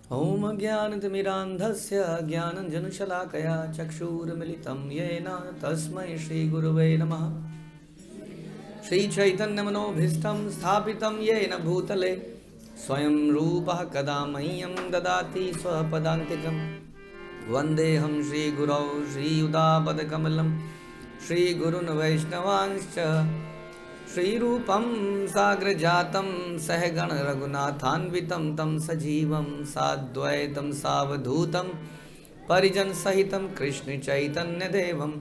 ॐ ज्ञानतिमिरान्धस्य ज्ञानञ्जनशलाकया चक्षुरुन्मिलितं येन तस्मै श्रीगुरवे नमः। श्रीचैतन्यमनोभीष्टं स्थापितं येन भूतले स्वयं रूपः कदा मह्यं ददाति स्वपदान्तिकं। वन्देऽहं श्रीगुरौ श्रीयुतापदकमलं श्रीगुरून् वैष्णवांश्च श्रीरूपं साग्रजातं सहगण रघुनाथान्वितं तं सजीवं साद्वैतं सावधूतं परिजनसहितं कृष्णचैतन्यदेवं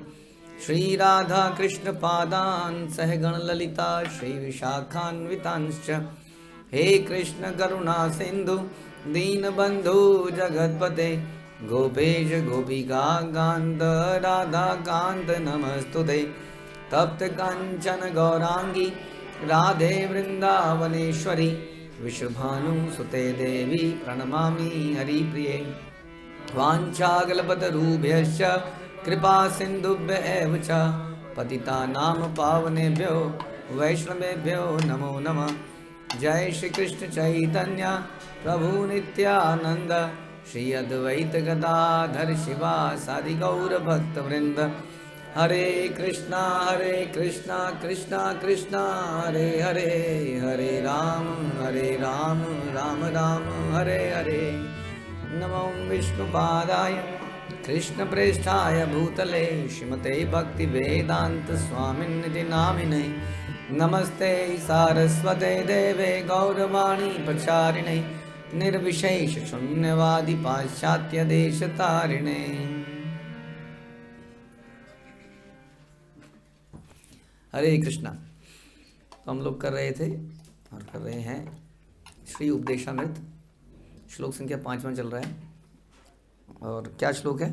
श्रीराधाकृष्णपादान् सहगण ललिता श्रीविशाखान्वितांश्च। हे कृष्ण करुणा सिन्धु दीनबन्धु जगत्पते गोपेश गोपिका कान्त राधाकान्त नमस्तुते। तप्त कांचन गौरांगी राधे वृंदावनेश्वरी विश्वभानुसुते देवी प्रणमामि हरिप्रिये। वाञ्छाकल्पतरुभ्यश्च कृपा सिन्धुभ्यः च पतितानां पावनेभ्यो वैष्णवेभ्यो नमो नमः। जय श्री कृष्ण चैतन्य प्रभु नित्यानंद श्री अद्वैत गदाधर शिवासादि गौर भक्तवृंद। हरे कृष्णा कृष्णा कृष्णा हरे हरे, हरे राम राम राम हरे हरे। नमो विष्णुपादाय कृष्णप्रेष्ठाय भूतले श्रीमते भक्तिवेदांत स्वामिन्निति नामिने। नमस्ते सारस्वते देवे गौरवाणी प्रचारिणे निर्विशेष शून्यवादी पाश्चात्य देश तारिणे। हरे कृष्णा। तो हम लोग कर रहे थे और कर रहे हैं श्री उपदेशामृत, श्लोक संख्या 5वां चल रहा है। और क्या श्लोक है?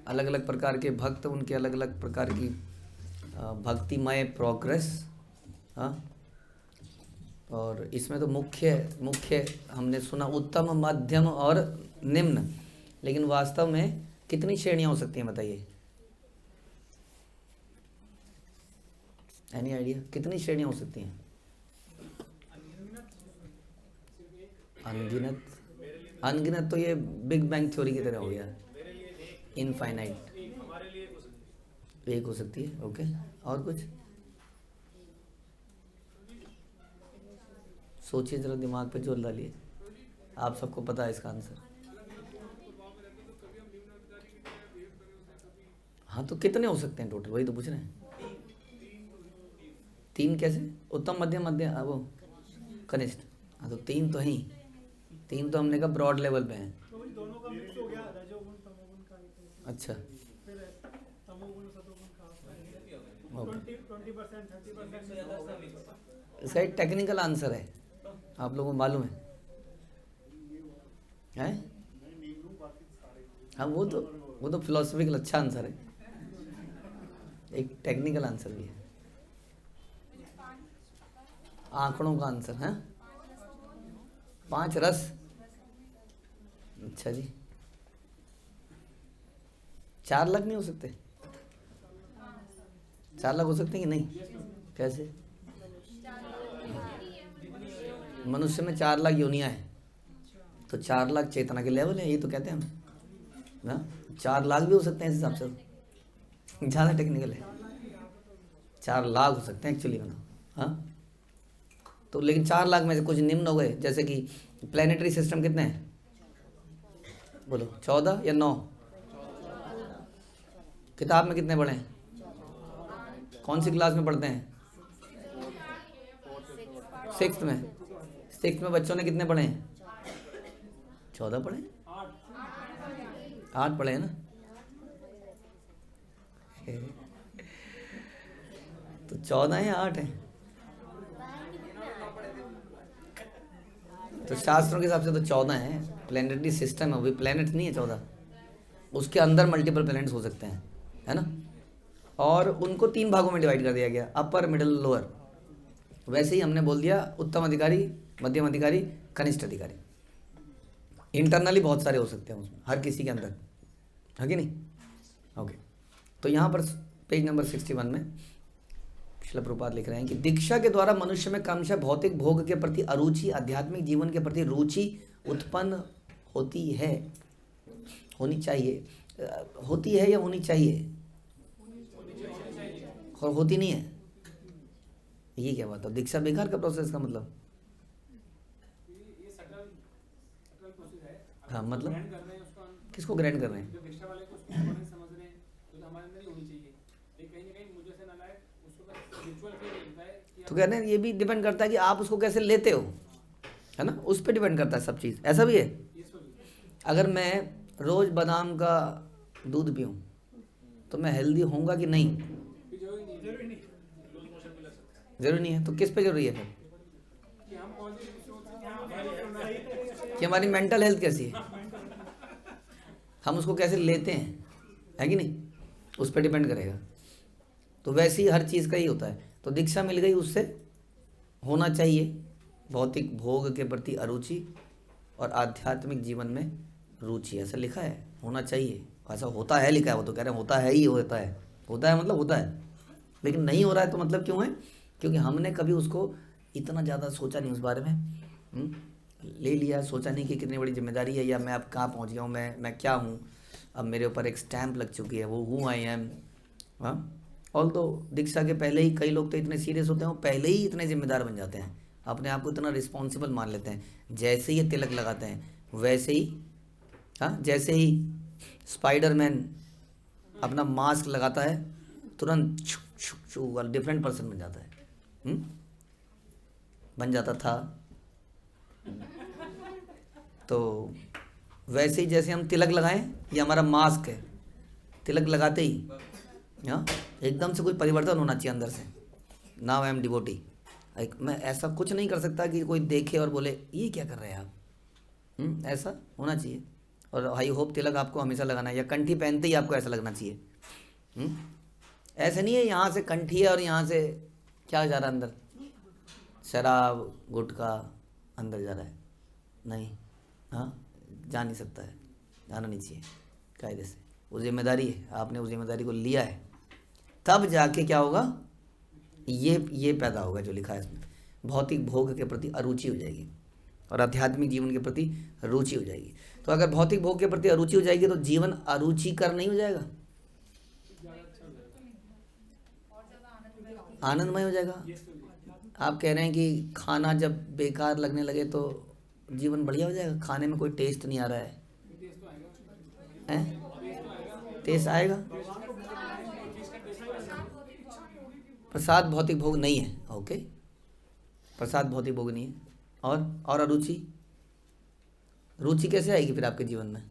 अलग अलग प्रकार के भक्त, उनके अलग अलग प्रकार की भक्तिमय प्रोग्रेस। हाँ, और इसमें तो मुख्य हमने सुना उत्तम, मध्यम और निम्न। लेकिन वास्तव में कितनी श्रेणियां हो सकती हैं बताइए? एनी आइडिया कितनी श्रेणियां हो सकती हैं? अनगिनत तो ये बिग बैंग थ्योरी की तरह हो गया। इनफाइनाइट एक हो सकती है। ओके, और कुछ सोचिए जरा, दिमाग पे जोर डालिए। आप सबको पता है इसका आंसर। हाँ, तो कितने हो सकते हैं टोटल? वही तो पूछ रहे हैं। 3 कैसे? उत्तम, मध्यम, वो कनिष्ठ। हाँ, तो 3 तो ही। 3 तो हमने कहा ब्रॉड लेवल पे हैं। अच्छा, इसका एक टेक्निकल आंसर है, आप लोगों को मालूम है? हाँ, वो तो फिलोसफिकल अच्छा आंसर है। एक टेक्निकल आंसर भी है, आंकड़ों का आंसर है। 5 रस। अच्छा जी, 4 लाख नहीं हो सकते? 4 लाख हो सकते हैं कि नहीं? कैसे? मनुष्य में 4 लाख योनियां हैं, तो 4 लाख चेतना के लेवल है, ये तो कहते हैं हम ना। 4 लाख भी हो सकते हैं इस हिसाब से, ज़्यादा टेक्निकल है। 4 लाख हो सकते हैं एक्चुअली में। हाँ, तो लेकिन 4 लाख में से कुछ निम्न हो गए, जैसे कि प्लेनेटरी सिस्टम कितने हैं बोलो? 14 या 9? किताब में कितने पढ़े हैं? कौन सी क्लास में पढ़ते हैं? 6th में। 6th में बच्चों ने कितने पढ़े हैं? 14 पढ़े? 8 पढ़े हैं ना। तो 14 है 8 है? तो शास्त्रों के हिसाब से तो 14 है। प्लैनेटरी सिस्टम है, वो प्लैनेट नहीं है 14। उसके अंदर मल्टीपल प्लैनेट्स हो सकते हैं, है ना। और उनको 3 भागों में डिवाइड कर दिया गया, अपर, मिडिल, लोअर। वैसे ही हमने बोल दिया उत्तम अधिकारी, मध्यम अधिकारी, कनिष्ठ अधिकारी। इंटरनली बहुत सारे हो सकते हैं उसमें, हर किसी के अंदर, है कि नहीं? ओके, तो यहाँ पर पेज नंबर 61 में श्रील प्रभुपाद लिख रहे हैं कि दीक्षा के द्वारा मनुष्य में क्रमशः भौतिक भोग के प्रति अरुचि, आध्यात्मिक जीवन के प्रति रुचि उत्पन्न होती है, होनी चाहिए, होती है या होनी चाहिए, और होती नहीं है। ये क्या बात है? दीक्षा बेकार का प्रोसेस का मतलब? हाँ मतलब किसको ग्रैंड कर रहे हैं? तो कह रहे हैं ये भी डिपेंड करता है कि आप उसको कैसे लेते हो, है ना, उस पर डिपेंड करता है सब चीज़। ऐसा भी है, अगर मैं रोज बादाम का दूध पीऊँ तो मैं हेल्दी होऊंगा कि नहीं? जरूरी नहीं है। तो किस पे जरूरी है फिर? कि हमारी मेंटल हेल्थ कैसी है, हम उसको कैसे लेते हैं, है कि नहीं, उस पर डिपेंड करेगा। तो वैसे ही हर चीज़ का ही होता है। तो दीक्षा मिल गई, उससे होना चाहिए भौतिक भोग के प्रति अरुचि और आध्यात्मिक जीवन में रुचि, ऐसा लिखा है, होना चाहिए, ऐसा होता है लिखा है। वो तो कह रहे हैं होता है ही होता है, होता है मतलब होता है, लेकिन नहीं हो रहा है तो मतलब क्यों है? क्योंकि हमने कभी उसको इतना ज़्यादा सोचा नहीं उस बारे में, ले लिया, सोचा नहीं कि कितनी बड़ी जिम्मेदारी है, या मैं अब कहाँ पहुँच गया हूँ, मैं क्या हूँ, अब मेरे ऊपर एक स्टैंप लग चुकी है, वो हूँ आई एम। हाँ, ऑल तो दीक्षा के पहले ही कई लोग तो इतने सीरियस होते हैं, वो पहले ही इतने जिम्मेदार बन जाते हैं, अपने आप को इतना रिस्पॉन्सिबल मान लेते हैं। जैसे ही ये तिलक लगाते हैं वैसे ही, हाँ, जैसे ही स्पाइडरमैन अपना मास्क लगाता है तुरंत डिफरेंट पर्सन बन जाता है, बन जाता था। तो वैसे ही जैसे हम तिलक लगाएं, ये हमारा मास्क है, तिलक लगाते ही हाँ एकदम से कोई परिवर्तन होना चाहिए अंदर से। Now I am devotee. मैं ऐसा कुछ नहीं कर सकता कि कोई देखे और बोले ये क्या कर रहे हैं आप, ऐसा होना चाहिए। और आई होप तिलक आपको हमेशा लगाना है, या कंठी पहनते ही आपको ऐसा लगना चाहिए। ऐसे नहीं है यहाँ से कंठी है और यहाँ से क्या जा रहा है अंदर, शराब गुटखा अंदर जा रहा है, नहीं, हाँ जा नहीं सकता है, जाना नहीं चाहिए कायदे से। वो जिम्मेदारी है, आपने उस जिम्मेदारी को लिया है, तब जाके क्या होगा, ये पैदा होगा जो लिखा है इसमें, भौतिक भोग के प्रति अरुचि हो जाएगी और आध्यात्मिक जीवन के प्रति रुचि हो जाएगी। तो अगर भौतिक भोग के प्रति अरुचि हो जाएगी तो जीवन अरुचिकर नहीं हो जाएगा, आनंदमय हो जाएगा। आप कह रहे हैं कि खाना जब बेकार लगने लगे तो जीवन बढ़िया हो जाएगा, खाने में कोई टेस्ट नहीं आ रहा है, टेस्ट आएगा। प्रसाद भौतिक भोग नहीं है, ओके, प्रसाद भौतिक भोग नहीं है। और अरुचि, रुचि कैसे आएगी फिर आपके जीवन में?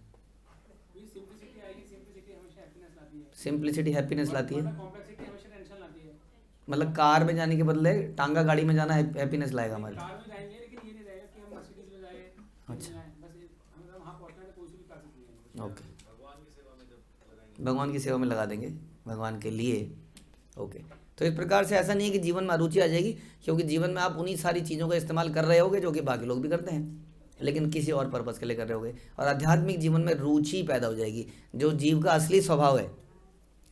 सिंप्लिसिटी हैप्पीनेस लाती है, मतलब कार में जाने के बदले टांगा गाड़ी में जाना हैप्पीनेस लाएगा हमारे। अच्छा, ओके, भगवान की सेवा में लगा देंगे, भगवान के लिए, ओके। तो इस प्रकार से ऐसा नहीं है कि जीवन में अरुचि आ जाएगी, क्योंकि जीवन में आप उन्हीं सारी चीज़ों का इस्तेमाल कर रहे होगे जो कि बाकी लोग भी करते हैं, लेकिन किसी और पर्पज़ के लिए कर रहे होगे। और आध्यात्मिक जीवन में रुचि पैदा हो जाएगी, जो जीव का असली स्वभाव है।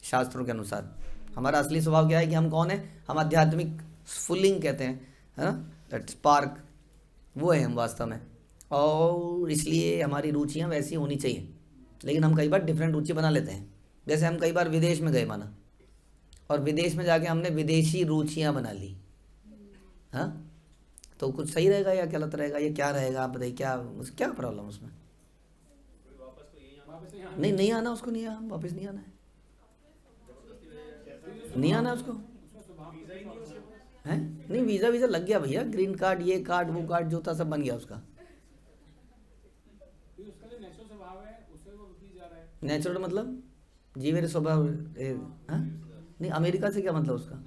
शास्त्रों के अनुसार हमारा असली स्वभाव क्या है कि हम कौन है? हम आध्यात्मिक स्फुलिंग कहते हैं, है ना, दैट स्पार्क, वो है हम वास्तव में। और इसलिए हमारी रुचियाँ वैसी होनी चाहिए, लेकिन हम कई बार डिफरेंट रुचि बना लेते हैं। जैसे हम कई बार विदेश में गए माना, और विदेश में जाके हमने विदेशी रुचियाँ बना ली, हाँ, तो कुछ सही रहेगा या गलत रहेगा, ये क्या रहेगा आप बताइए, क्या प्रॉब्लम उसमें? नहीं आना उसको, नहीं आना, वापस नहीं आना है, नहीं आना उसको, है नहीं, वीज़ा लग गया भैया, ग्रीन कार्ड, ये कार्ड, वो कार्ड, जो था सब बन गया उसका। नेचुरल मतलब जी मेरे स्वभाव, हाँ नहीं, अमेरिका से क्या मतलब उसका?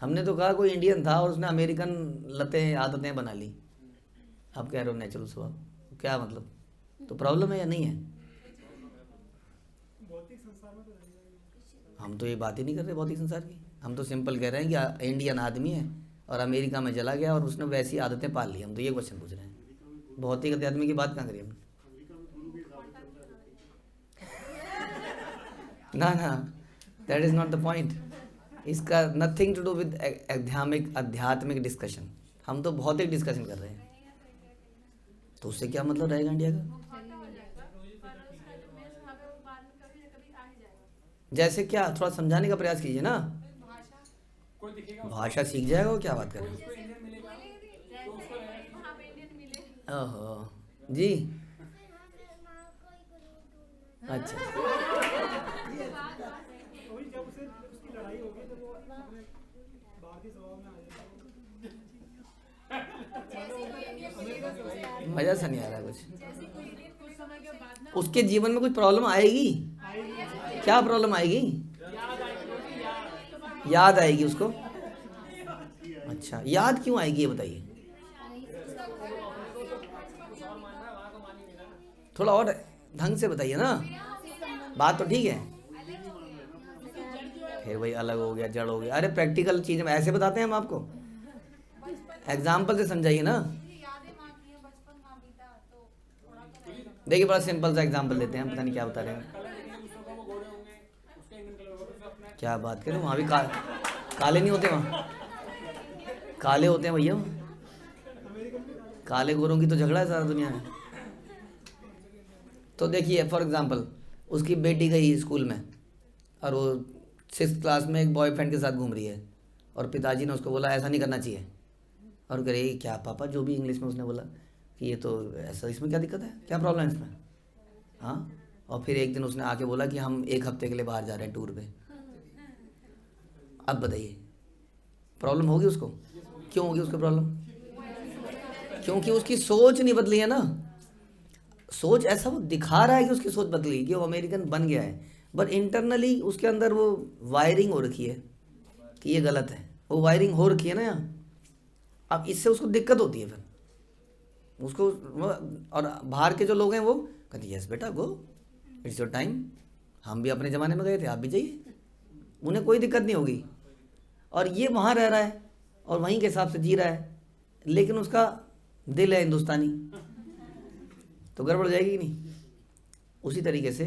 हमने तो कहा कोई इंडियन था और उसने अमेरिकन लतें आदतें बना ली, आप कह रहे हो नेचुरल स्वभाव, क्या मतलब? तो प्रॉब्लम है या नहीं है? हम तो ये बात ही नहीं कर रहे भौतिक संसार की, हम तो सिंपल कह रहे हैं कि इंडियन आदमी है और अमेरिका में चला गया और उसने वैसी आदतें पाल ली, हम तो ये क्वेश्चन पूछ रहे हैं। भौतिक अध्यात्म की बात कहाँ करी हमने? ना, that is not the point, इसका नथिंग टू डू विद आध्यात्मिक डिस्कशन। हम तो भौतिक डिस्कशन कर रहे हैं, तो उससे क्या मतलब रहेगा इंडिया का? जैसे क्या, थोड़ा समझाने का प्रयास कीजिए ना। भाषा सीख जाएगा वो, क्या बात कर रहे हैं? ओहो जी, अच्छा मजा सा नहीं आ रहा कुछ। उसके जीवन में कुछ प्रॉब्लम आएगी, क्या प्रॉब्लम आएगी? याद आएगी उसको। अच्छा, याद क्यों आएगी ये बताइए? थोड़ा और ढंग से बताइए ना, बात तो ठीक है, फिर वही अलग हो गया, जड़ हो गया। अरे प्रैक्टिकल चीज में ऐसे बताते हैं हम आपको, एग्जाम्पल से समझाइए ना। देखिए बड़ा सिंपल सा एग्जाम्पल देते हैं, पता नहीं क्या बता रहे हैं, क्या बात करें, वहाँ भी काले नहीं होते, वहाँ काले होते हैं भैया, काले गोरों की तो झगड़ा है सारा दुनिया में। तो देखिए फॉर एग्जांपल, उसकी बेटी गई स्कूल में और वो 6th क्लास में एक बॉयफ्रेंड के साथ घूम रही है, और पिताजी ने उसको बोला ऐसा नहीं करना चाहिए, और कह रही क्या पापा, जो भी इंग्लिश में उसने बोला कि ये तो ऐसा, इसमें क्या दिक्कत है, क्या प्रॉब्लम है इसमें? हाँ, और फिर एक दिन उसने आके बोला कि हम 1 हफ्ते के लिए बाहर जा रहे हैं टूर पे। अब बताइए प्रॉब्लम होगी उसको? क्यों होगी उसको प्रॉब्लम? क्योंकि उसकी सोच नहीं बदली है ना। सोच ऐसा वो दिखा रहा है कि उसकी सोच बदली, कि वो अमेरिकन बन गया है, बट इंटरनली उसके अंदर वो वायरिंग हो रखी है कि ये गलत है, वो वायरिंग हो रखी है ना यहाँ। अब इससे उसको दिक्कत होती है, फिर उसको और बाहर के जो लोग हैं वो कहते हैं यस बेटा गो, इट्स योर टाइम, हम भी अपने ज़माने में गए थे, आप भी जाइए, उन्हें कोई दिक्कत नहीं होगी। और ये वहाँ रह रहा है और वहीं के हिसाब से जी रहा है, लेकिन उसका दिल है हिंदुस्तानी, तो गड़बड़ हो जाएगी कि नहीं? उसी तरीके से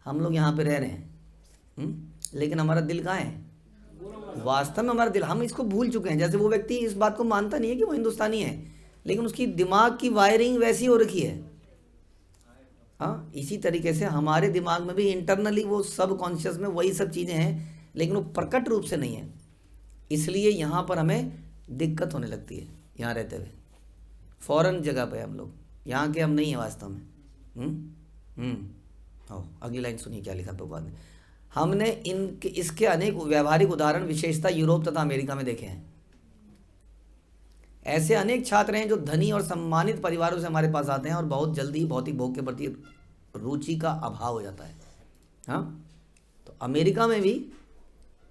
हम लोग यहाँ पे रह रहे हैं, लेकिन हमारा दिल कहाँ है? वास्तव में हमारा दिल, हम इसको भूल चुके हैं। जैसे वो व्यक्ति इस बात को मानता नहीं है कि वो हिंदुस्तानी है, लेकिन उसकी दिमाग की वायरिंग वैसी हो रखी है। हाँ, इसी तरीके से हमारे दिमाग में भी इंटरनली वो सब कॉन्शियस में वही सब चीज़ें हैं, लेकिन वो प्रकट रूप से नहीं है। इसलिए यहाँ पर हमें दिक्कत होने लगती है, यहाँ रहते हुए। फॉरेन जगह पे हम लोग, यहाँ के हम नहीं हैं वास्तव में। अगली लाइन सुनिए क्या लिखा प्रभुपाद ने। हमने इसके अनेक व्यावहारिक उदाहरण विशेषता यूरोप तथा अमेरिका में देखे हैं। ऐसे अनेक छात्र हैं जो धनी और सम्मानित परिवारों से हमारे पास आते हैं और बहुत जल्दी भौतिक भोग के प्रति रुचि का अभाव हो जाता है। हाँ, तो अमेरिका में भी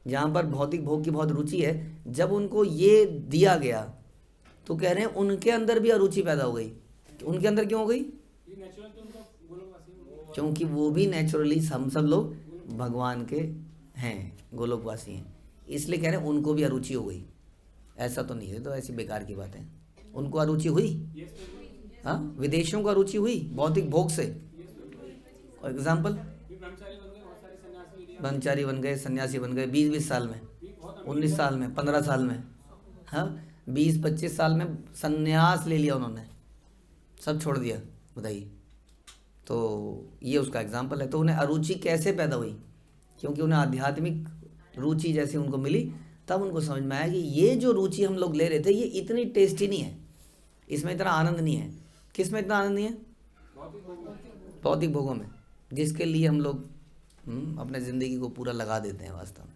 जहाँ पर भौतिक भोग की बहुत रुचि है, जब उनको ये दिया गया तो कह रहे हैं उनके अंदर भी अरुचि पैदा हो गई। उनके अंदर क्यों हो गई? क्योंकि वो भी नेचुरली हम सब लोग भगवान के हैं, गोलोकवासी हैं, इसलिए कह रहे हैं उनको भी अरुचि हो गई। ऐसा तो नहीं है, तो ऐसी बेकार की बात है। उनको अरुचि हुई, हाँ, विदेशियों को अरुचि हुई भौतिक भोग से। और एग्जाम्पल, ब्रह्मचारी बन गए, सन्यासी बन गए 20-20 साल में, 19 साल में, 15 साल में, हाँ 20-25 साल में सन्यास ले लिया उन्होंने, सब छोड़ दिया। बताइए, तो ये उसका एग्जाम्पल है। तो उन्हें अरुचि कैसे पैदा हुई? क्योंकि उन्हें आध्यात्मिक रुचि जैसी उनको मिली, तब उनको समझ में आया कि ये जो रुचि हम लोग ले रहे थे ये इतनी टेस्टी नहीं है, इसमें इतना आनंद नहीं है। किस में इतना आनंद नहीं है? भौतिक भोगों में, जिसके लिए हम लोग अपने ज़िंदगी को पूरा लगा देते हैं वास्तव में।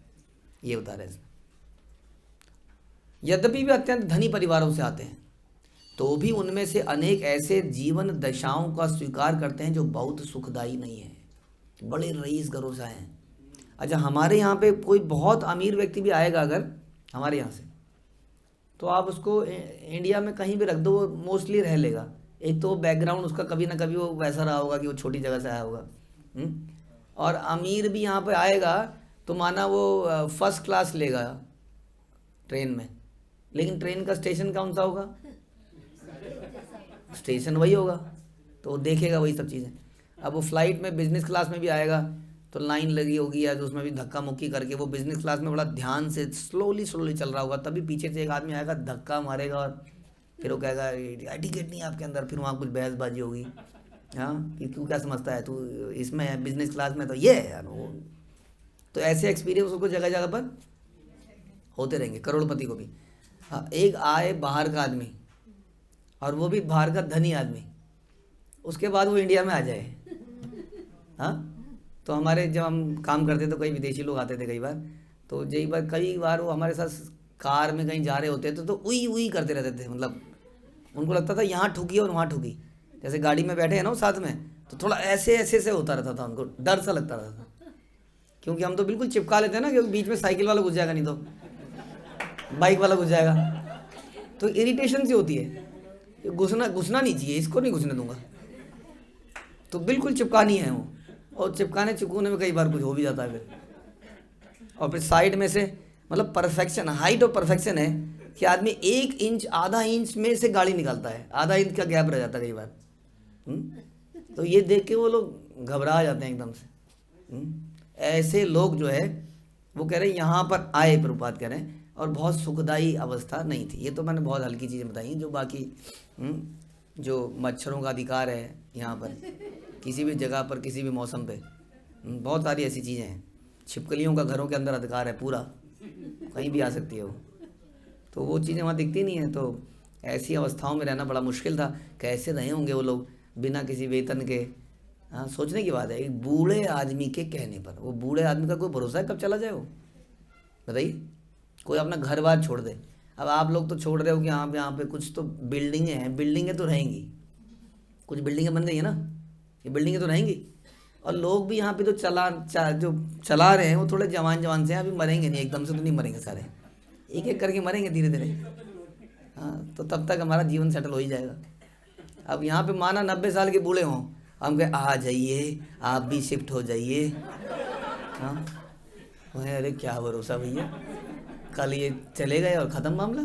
ये बता रहे हैं। यद्यपि वे अत्यंत धनी परिवारों से आते हैं, तो भी उनमें से अनेक ऐसे जीवन दशाओं का स्वीकार करते हैं जो बहुत सुखदायी नहीं है। बड़े रईस घरों से आए हैं। अच्छा, हमारे यहाँ पे कोई बहुत अमीर व्यक्ति भी आएगा अगर हमारे यहाँ से, तो आप उसको इंडिया में कहीं भी रख दो, वो मोस्टली रह लेगा। एक तो बैकग्राउंड उसका कभी ना कभी वो वैसा रहा होगा कि वो छोटी जगह से आया होगा। और अमीर भी यहाँ पे आएगा तो माना वो फर्स्ट क्लास लेगा ट्रेन में, लेकिन ट्रेन का स्टेशन कौन सा होगा? स्टेशन वही होगा, तो वो देखेगा वही सब चीज़ें। अब वो फ्लाइट में बिजनेस क्लास में भी आएगा तो लाइन लगी होगी या तो उसमें भी धक्का मुक्की करके वो बिजनेस क्लास में बड़ा ध्यान से स्लोली चल रहा होगा, तभी पीछे से एक आदमी आएगा, धक्का मारेगा और फिर वो कहेगा टिकट नहीं है आपके अंदर, फिर वहाँ कुछ बहसबाजी होगी। हाँ कि तू क्या समझता है, तू इसमें है बिजनेस क्लास में, तो ये है यार वो। तो ऐसे एक्सपीरियंस उसको जगह जगह पर होते रहेंगे, करोड़पति को भी। हाँ, एक आए बाहर का आदमी और वो भी बाहर का धनी आदमी, उसके बाद वो इंडिया में आ जाए। हाँ, तो हमारे जब हम काम करते तो कई विदेशी लोग आते थे कई बार, तो कई बार वो हमारे साथ कार में कहीं जा रहे होते थे तो उई उई करते रहते थे, मतलब उनको लगता था यहाँ ठुकी और वहाँ ठुकी। जैसे गाड़ी में बैठे हैं ना साथ में, तो थोड़ा ऐसे ऐसे से होता रहता था, उनको डर सा लगता रहता था, क्योंकि हम तो बिल्कुल चिपका लेते हैं ना, क्योंकि बीच में साइकिल वाला घुस जाएगा, नहीं तो बाइक वाला घुस जाएगा, तो इरिटेशन सी होती है। घुसना नहीं चाहिए, इसको नहीं घुसने दूंगा, तो बिल्कुल चिपकानी है वो। और चिपकाने चिपकूने में कई बार कुछ हो भी जाता है फिर। और फिर साइड में से मतलब परफेक्शन, हाइट और परफेक्शन है कि आदमी 1 इंच आधा इंच में से गाड़ी निकालता है, आधा इंच का गैप रह जाता है कई बार। तो ये देख के वो लोग घबरा जाते हैं एकदम से। ऐसे लोग जो है वो कह रहे हैं यहाँ पर आए, प्रभुपाद कह रहे हैं, और बहुत सुखदायी अवस्था नहीं थी। ये तो मैंने बहुत हल्की चीज़ें बताई, जो बाकी जो मच्छरों का अधिकार है यहाँ पर, किसी भी जगह पर किसी भी मौसम पे, बहुत सारी ऐसी चीज़ें हैं। छिपकलियों का घरों के अंदर अधिकार है पूरा, कहीं भी आ सकती है वो, तो वो चीज़ें वहाँ दिखती नहीं है। तो ऐसी अवस्थाओं में रहना बड़ा मुश्किल था। कैसे रहे होंगे वो लोग बिना किसी वेतन के। हाँ, सोचने की बात है, एक बूढ़े आदमी के कहने पर। वो बूढ़े आदमी का कोई भरोसा है कब चला जाए वो, बताइए। कोई अपना घर बार छोड़ दे। अब आप लोग तो छोड़ रहे हो कि यहाँ पे कुछ तो बिल्डिंगें हैं, बिल्डिंगें तो रहेंगी, कुछ बिल्डिंगें बन रही है ना, ये बिल्डिंगें तो रहेंगी। और लोग भी यहाँ पे जो चला रहे हैं वो थोड़े जवान से हैं, अभी मरेंगे नहीं, एकदम से तो नहीं मरेंगे सारे, एक एक करके मरेंगे धीरे धीरे। हाँ, तो तब तक हमारा जीवन सेटल हो ही जाएगा। अब यहाँ पे माना 90 साल के बूढ़े हों, हम कहे आ जाइए, आप भी शिफ्ट हो जाइए। हाँ, अरे क्या भरोसा भैया, कल ये चले गए और ख़त्म मामला।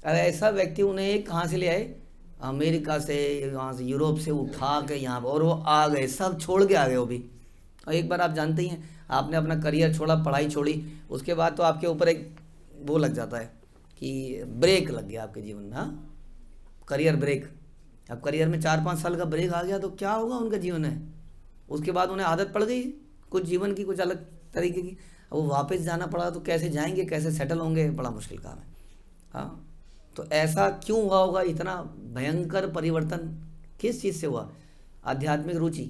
अरे ऐसा व्यक्ति उन्हें कहाँ से ले आए, अमेरिका से, वहाँ से यूरोप से उठा के यहाँ पर, और वो आ गए, सब छोड़ के आ गए वो भी। और एक बार आप जानते ही हैं, आपने अपना करियर छोड़ा, पढ़ाई छोड़ी, उसके बाद तो आपके ऊपर एक वो लग जाता है कि ब्रेक लग गया आपके जीवन में। हाँ, करियर ब्रेक। अब करियर में 4-5 साल का ब्रेक आ गया तो क्या होगा उनका जीवन में। उसके बाद उन्हें आदत पड़ गई कुछ जीवन की, कुछ अलग तरीके की। अब वो वापस जाना पड़ा तो कैसे जाएंगे, कैसे सेटल होंगे, बड़ा मुश्किल काम है। हाँ, तो ऐसा क्यों हुआ होगा, इतना भयंकर परिवर्तन किस चीज़ से हुआ, आध्यात्मिक रुचि।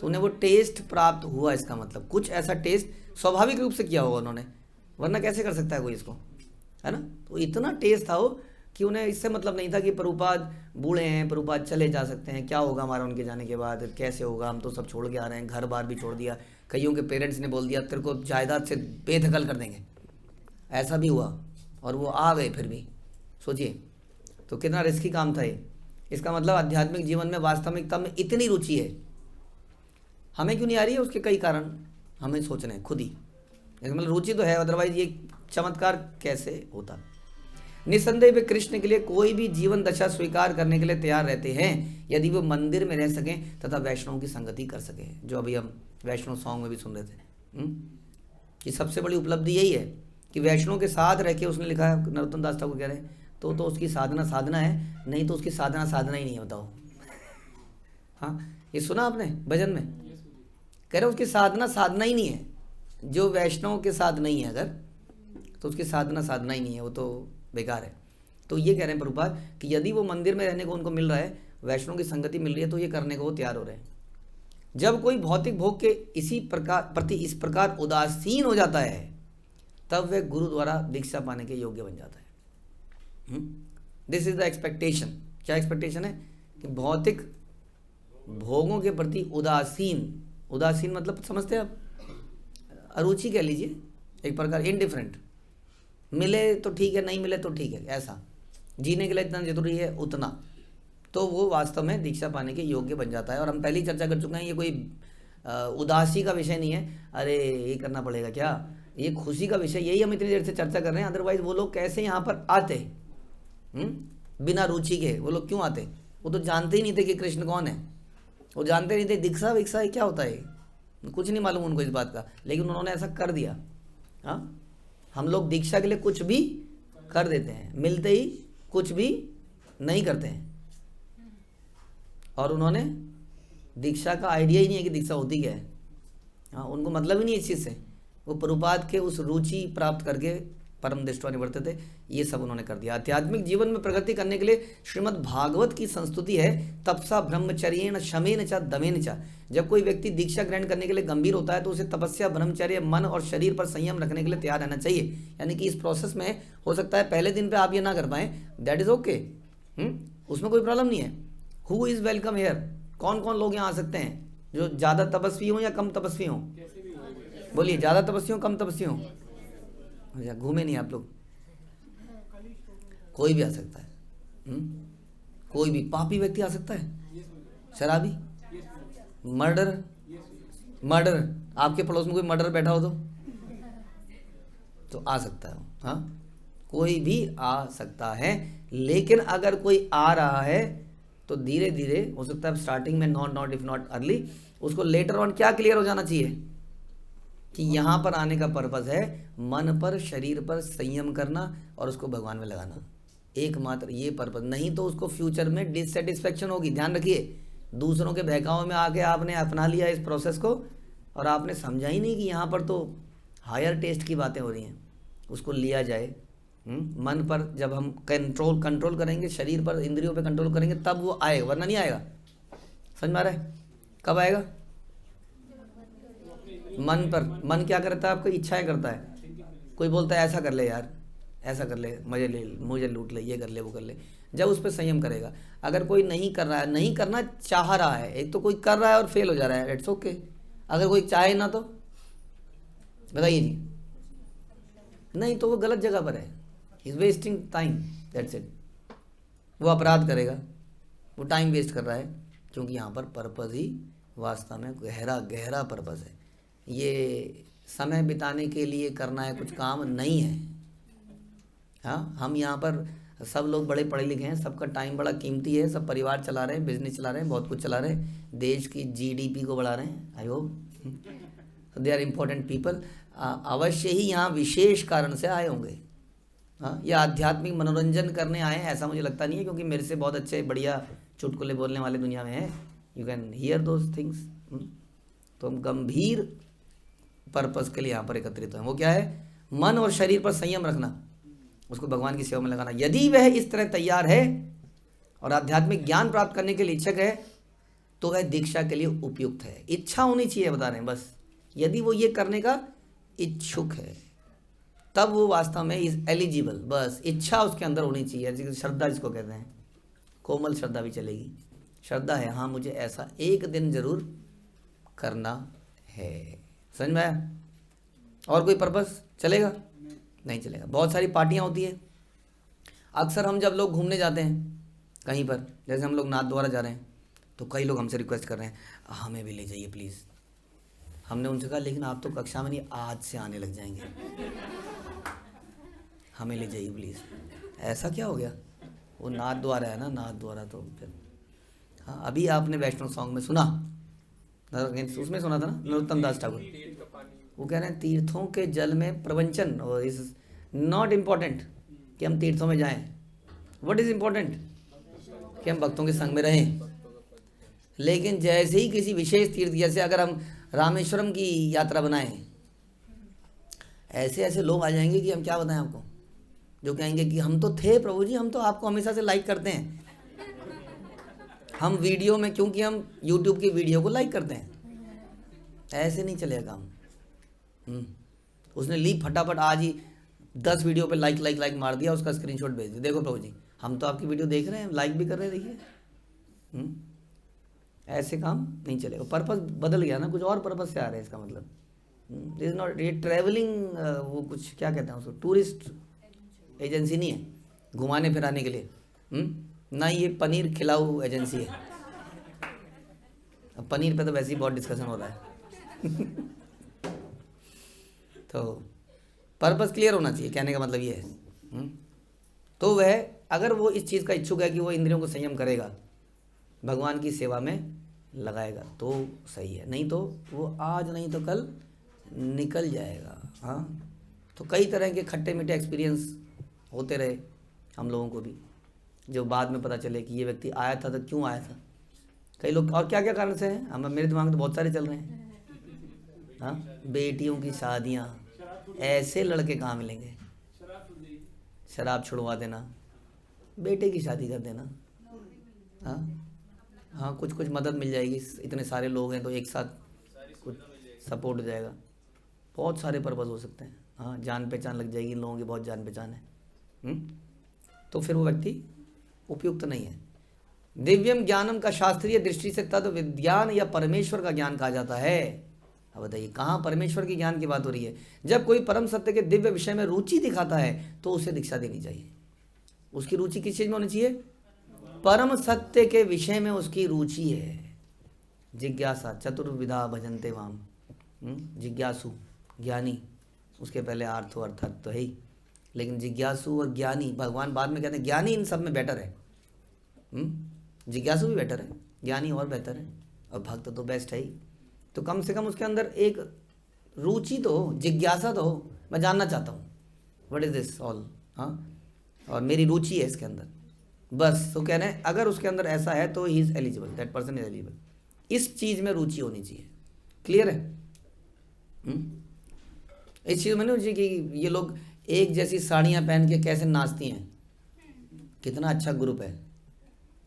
तो उन्हें वो टेस्ट प्राप्त हुआ, इसका मतलब कुछ ऐसा टेस्ट स्वाभाविक रूप से किया होगा उन्होंने, वरना कैसे कर सकता है कोई इसको, है ना। तो इतना टेस्ट था वो कि उन्हें इससे मतलब नहीं था कि प्रभुपाद बूढ़े हैं, प्रभुपाद चले जा सकते हैं, क्या होगा हमारा उनके जाने के बाद, कैसे होगा, हम तो सब छोड़ के आ रहे हैं, घर बार भी छोड़ दिया। कईयों के पेरेंट्स ने बोल दिया तेरे को जायदाद से बेदखल कर देंगे, ऐसा भी हुआ, और वो आ गए फिर भी। सोचिए तो कितना रिस्की काम था ये। इसका मतलब आध्यात्मिक जीवन में वास्तविकता में इतनी रुचि है, हमें क्यों नहीं आ रही है, उसके कई कारण हमें सोचने खुद ही। इसका मतलब रुचि तो है, अदरवाइज ये चमत्कार कैसे होता। निस्संदेह वे कृष्ण के लिए कोई भी जीवन दशा स्वीकार करने के लिए तैयार रहते हैं, यदि वो मंदिर में रह सकें तथा वैष्णव की संगति कर सकें, जो अभी हम वैष्णव सॉन्ग में भी सुन रहे थे। कि सबसे बड़ी उपलब्धि यही है कि वैष्णव के साथ रह के, उसने लिखा है, नरोत्तम दास ठाकुर कह रहे हैं, तो उसकी साधना है, नहीं तो उसकी साधना ही नहीं है, बताओ। हाँ, ये सुना आपने भजन में, कह रहे उसकी साधना ही नहीं है। जो वैष्णव के साथ नहीं है अगर, तो उसकी साधना ही नहीं है, वो तो बेकार है। तो ये कह रहे हैं प्रभुपाद कि यदि वो मंदिर में रहने को उनको मिल रहा है, वैष्णव की संगति मिल रही है, तो ये करने को वो तैयार हो रहे हैं। जब कोई भौतिक भोग के इसी प्रति इस प्रकार उदासीन हो जाता है, तब वह गुरु द्वारा दीक्षा पाने के योग्य बन जाता है। This is the expectation. क्या एक्सपेक्टेशन है कि भौतिक भोगों के प्रति उदासीन मतलब समझते हैं आप, अरुचि कह लीजिए, एक प्रकार इनडिफरेंट। मिले तो ठीक है, नहीं मिले तो ठीक है, ऐसा जीने के लिए इतना जरूरी है उतना, तो वो वास्तव में दीक्षा पाने के योग्य बन जाता है। और हम पहले ही चर्चा कर चुके हैं, ये कोई उदासी का विषय नहीं है, अरे ये करना पड़ेगा क्या, ये खुशी का विषय। यही हम इतनी देर से चर्चा कर रहे हैं। अदरवाइज वो लोग कैसे यहाँ पर आते, बिना रुचि के वो लोग क्यों आते, वो तो जानते ही नहीं थे कि कृष्ण कौन है। वो जानते नहीं थे दीक्षा विक्षा क्या होता है, कुछ नहीं मालूम उनको इस बात का, लेकिन उन्होंने ऐसा कर दिया। हाँ, हम लोग दीक्षा के लिए कुछ भी कर देते हैं, मिलते ही कुछ भी नहीं करते हैं। और उन्होंने दीक्षा का आइडिया ही नहीं है कि दीक्षा होती क्या है। हाँ, उनको मतलब ही नहीं इस चीज़ से। वो प्रभुपाद के उस रुचि प्राप्त करके परम दृष्टवा निवर्ते थे, ये सब उन्होंने कर दिया। आध्यात्मिक जीवन में प्रगति करने के लिए श्रीमद् भागवत की संस्तुति है, तपसा ब्रह्मचर्येण शमेन च दमेन च। जब कोई व्यक्ति दीक्षा ग्रहण करने के लिए गंभीर होता है तो उसे तपस्या, ब्रह्मचर्य, मन और शरीर पर संयम रखने के लिए तैयार रहना चाहिए। यानी कि इस प्रोसेस में हो सकता है पहले दिन पे आप ये ना कर पाएँ, दैट इज़ ओके, उसमें कोई प्रॉब्लम नहीं है। हु इज़ वेलकम हेयर, कौन कौन लोग यहाँ आ सकते हैं जो ज़्यादा तपस्वी हों या कम तपस्वी हों? बोलिए, ज़्यादा तपस्वी हों कम तपस्वी हों? अच्छा, घूमे नहीं आप लोग? कोई भी आ सकता है, कोई भी पापी व्यक्ति आ सकता है, शराबी, मर्डर आपके पड़ोस में कोई मर्डर बैठा हो तो आ सकता है। हाँ, कोई भी आ सकता है। लेकिन अगर कोई आ रहा है तो धीरे धीरे हो सकता है, स्टार्टिंग में नॉट इफ नॉट अर्ली, उसको लेटर ऑन क्या क्लियर हो जाना चाहिए कि यहाँ पर आने का पर्पस है मन पर, शरीर पर संयम करना और उसको भगवान में लगाना, एकमात्र ये पर्पस। नहीं तो उसको फ्यूचर में डिससेटिस्फेक्शन होगी। ध्यान रखिए, दूसरों के बहकाव में आके आपने अपना लिया इस प्रोसेस को और आपने समझा ही नहीं कि यहाँ पर तो हायर टेस्ट की बातें हो रही हैं, उसको लिया जाए। मन पर जब हम कंट्रोल करेंगे, शरीर पर, इंद्रियों पे कंट्रोल करेंगे, तब वो आएगा, वरना नहीं आएगा। समझ में आ रहा है? कब आएगा? मन पर। मन क्या करता है? आपको इच्छाएं करता है। कोई बोलता है ऐसा कर ले यार, ऐसा कर ले, मुझे लूट ले, ये कर ले, वो कर ले। जब उस पर संयम करेगा। अगर कोई नहीं कर रहा है, नहीं करना चाह रहा है, एक तो कोई कर रहा है और फेल हो जा रहा है, इट्स ओके। अगर कोई चाहे ना तो बताइए जी, नहीं तो वो गलत जगह पर है, is wasting time, that's it. वो अपराध करेगा, वो टाइम वेस्ट कर रहा है, क्योंकि यहाँ पर पर्पस ही वास्तव में गहरा पर्पस है। ये समय बिताने के लिए करना है कुछ काम नहीं है। हाँ, हम यहाँ पर सब लोग बड़े पढ़े लिखे हैं, सबका टाइम बड़ा कीमती है, सब परिवार चला रहे हैं, बिजनेस चला रहे हैं, बहुत कुछ चला रहे हैं, देश की जीडीपी को बढ़ा रहे हैं। I hope they are important people. अवश्य ही यहाँ विशेष कारण से आए होंगे। हाँ, ये आध्यात्मिक मनोरंजन करने आए हैं ऐसा मुझे लगता नहीं है, क्योंकि मेरे से बहुत अच्छे बढ़िया चुटकुले बोलने वाले दुनिया में हैं, you can hear those things. तो हम गंभीर पर्पस के लिए यहाँ पर एकत्रित हैं। वो क्या है? मन और शरीर पर संयम रखना, उसको भगवान की सेवा में लगाना। यदि वह इस तरह तैयार है और आध्यात्मिक ज्ञान प्राप्त करने के लिए इच्छुक है तो वह दीक्षा के लिए उपयुक्त है। इच्छा होनी चाहिए, बता रहे हैं बस। यदि वो ये करने का इच्छुक है तब वो वास्तव में इज एलिजिबल, बस इच्छा उसके अंदर होनी चाहिए। श्रद्धा जिसको कहते हैं, कोमल श्रद्धा भी चलेगी। श्रद्धा है, हाँ मुझे ऐसा एक दिन जरूर करना है। समझ में आया? और कोई पर्पस चलेगा? नहीं चलेगा। बहुत सारी पार्टियां होती है। अक्सर हम जब लोग घूमने जाते हैं कहीं पर, जैसे हम लोग नाथ द्वारा जा रहे हैं, तो कई लोग हमसे रिक्वेस्ट कर रहे हैं हमें भी ले जाइए प्लीज़। हमने उनसे कहा लेकिन आप तो कक्षा में नहीं, आज से आने लग जाएंगे, हमें ले जाइए प्लीज़। ऐसा क्या हो गया? वो नाथ द्वारा है ना, नाथ द्वारा तो फिर। हाँ, अभी आपने वैष्णव सॉन्ग में सुना, उसमें सुना था ना, नरोत्तम दास ठाकुर, वो कह रहे हैं तीर्थों के जल में प्रवंचन इज नॉट इम्पॉर्टेंट कि हम तीर्थों में जाएं। What is important? कि हम भक्तों के संग में रहें। लेकिन जैसे ही किसी विशेष तीर्थ, जैसे अगर हम रामेश्वरम की यात्रा बनाएं, ऐसे ऐसे लोग आ जाएंगे कि हम क्या बताएं आपको, जो कहेंगे कि हम तो थे प्रभु जी, हम तो आपको हमेशा से लाइक करते हैं, हम वीडियो में, क्योंकि हम यूट्यूब की वीडियो को लाइक करते हैं। ऐसे नहीं चलेगा काम। उसने ली फटाफट आज ही 10 वीडियो पे लाइक मार दिया, उसका स्क्रीनशॉट भेज दिया, देखो प्रभु जी हम तो आपकी वीडियो देख रहे हैं, लाइक भी कर रहे हैं, देखिए। ऐसे काम नहीं चलेगा। पर्पस बदल गया ना, कुछ और पर्पस से आ रहे हैं, इसका मतलब इज नॉट ये ट्रैवलिंग, वो कुछ क्या कहते हैं उसको, टूरिस्ट एजेंसी नहीं है घुमाने फिराने के लिए। ना ये पनीर खिलाऊ एजेंसी है। अब पनीर पे तो वैसे ही बहुत डिस्कशन हो रहा है। तो पर्पस क्लियर होना चाहिए, कहने का मतलब ये है। तो वह अगर वो इस चीज़ का इच्छुक है कि वो इंद्रियों को संयम करेगा, भगवान की सेवा में लगाएगा तो सही है, नहीं तो वो आज नहीं तो कल निकल जाएगा। हाँ, तो कई तरह के खट्टे मीठे एक्सपीरियंस होते रहे हम लोगों को भी, जो बाद में पता चले कि ये व्यक्ति आया था तो क्यों आया था। कई लोग और क्या क्या कारण से हैं, हम मेरे दिमाग में तो बहुत सारे चल रहे हैं। हाँ, बेटियों की शादियाँ, ऐसे लड़के कहाँ मिलेंगे। शराब छुड़वा देना, बेटे की शादी कर देना। हाँ हाँ, कुछ कुछ मदद मिल जाएगी, इतने सारे लोग हैं तो एक साथ कुछ सपोर्ट हो जाएगा। बहुत सारे पर्पज़ हो सकते हैं। हाँ, जान पहचान लग जाएगी, इन लोगों की बहुत जान पहचान है। तो फिर वो व्यक्ति उपयुक्त नहीं है। दिव्यम ज्ञानम का शास्त्रीय दृष्टि से तत्व विज्ञान या परमेश्वर का ज्ञान कहा जाता है। अब बताइए, कहाँ परमेश्वर के ज्ञान की बात हो रही है। जब कोई परम सत्य के दिव्य विषय में रुचि दिखाता है तो उसे दीक्षा देनी चाहिए। उसकी रुचि किस चीज़ में होनी चाहिए? परम सत्य के विषय में उसकी रुचि है। जिज्ञासा चतुर्विधा भजन्ते वाम, जिज्ञासु ज्ञानी, उसके पहले आर्थो अर्थात तो है ही, लेकिन जिज्ञासु और ज्ञानी भगवान बाद में कहते हैं ज्ञानी इन सब में बेटर है। जिज्ञासु भी बेटर है, ज्ञानी और बेहतर है, और भक्त तो बेस्ट है ही। तो कम से कम उसके अंदर एक रुचि तो हो, जिज्ञासा तो हो, मैं जानना चाहता हूँ व्हाट इज दिस ऑल। हाँ, और मेरी रुचि है इसके अंदर, बस। तो कहना है अगर उसके अंदर ऐसा है तो he is eligible, that person is eligible. इस चीज़ में रुचि होनी चाहिए। क्लियर है? इस चीज़ में नहीं होनी चाहिए कि ये लोग एक जैसी साड़ियाँ पहन के कैसे नाचती हैं, कितना अच्छा ग्रुप है,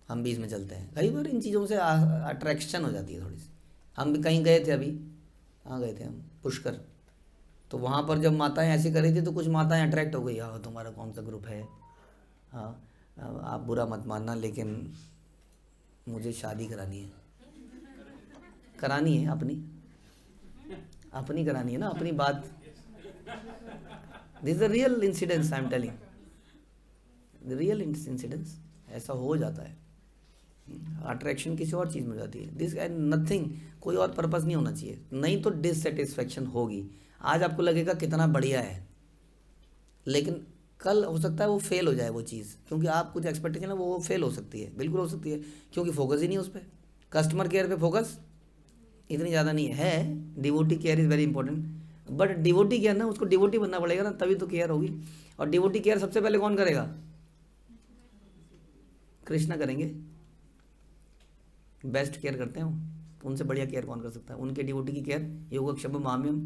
हम भी इसमें चलते हैं। कई बार इन चीज़ों से अट्रैक्शन हो जाती है थोड़ी सी। हम भी कहीं गए थे, अभी कहाँ गए थे हम, पुष्कर, तो वहाँ पर जब माताएं ऐसी कर रही थी तो कुछ माताएं अट्रैक्ट हो गई, हाँ तुम्हारा कौन सा ग्रुप है, हाँ आप बुरा मत मानना लेकिन मुझे शादी करानी है। करानी है अपनी अपनी करानी है ना, अपनी बात। This is the real incidence I am telling, the real incidence. ऐसा हो जाता है, अट्रैक्शन किसी और चीज़ में हो जाती है। दिस एंड नथिंग, कोई और पर्पज़ नहीं होना चाहिए, नहीं तो डिससेटिस्फेक्शन होगी। आज आपको लगेगा कितना बढ़िया है, लेकिन कल हो सकता है वो फेल हो जाए वो चीज़, क्योंकि आप कुछ एक्सपेक्टेशन है वो फेल हो सकती है, बिल्कुल हो सकती है, क्योंकि फोकस ही नहीं उस पर। कस्टमर केयर पे फोकस इतनी ज़्यादा नहीं है। Devotee care is very important, but devotee care ना, उसको डिवोटी बनना पड़ेगा ना, तभी तो केयर होगी। और डिवोटी केयर सबसे पहले कौन करेगा? कृष्णा करेंगे, बेस्ट केयर करते हैं वो, उनसे बढ़िया केयर कौन कर सकता है? उनके डिवोटी की केयर योगक्षेम माम्यम।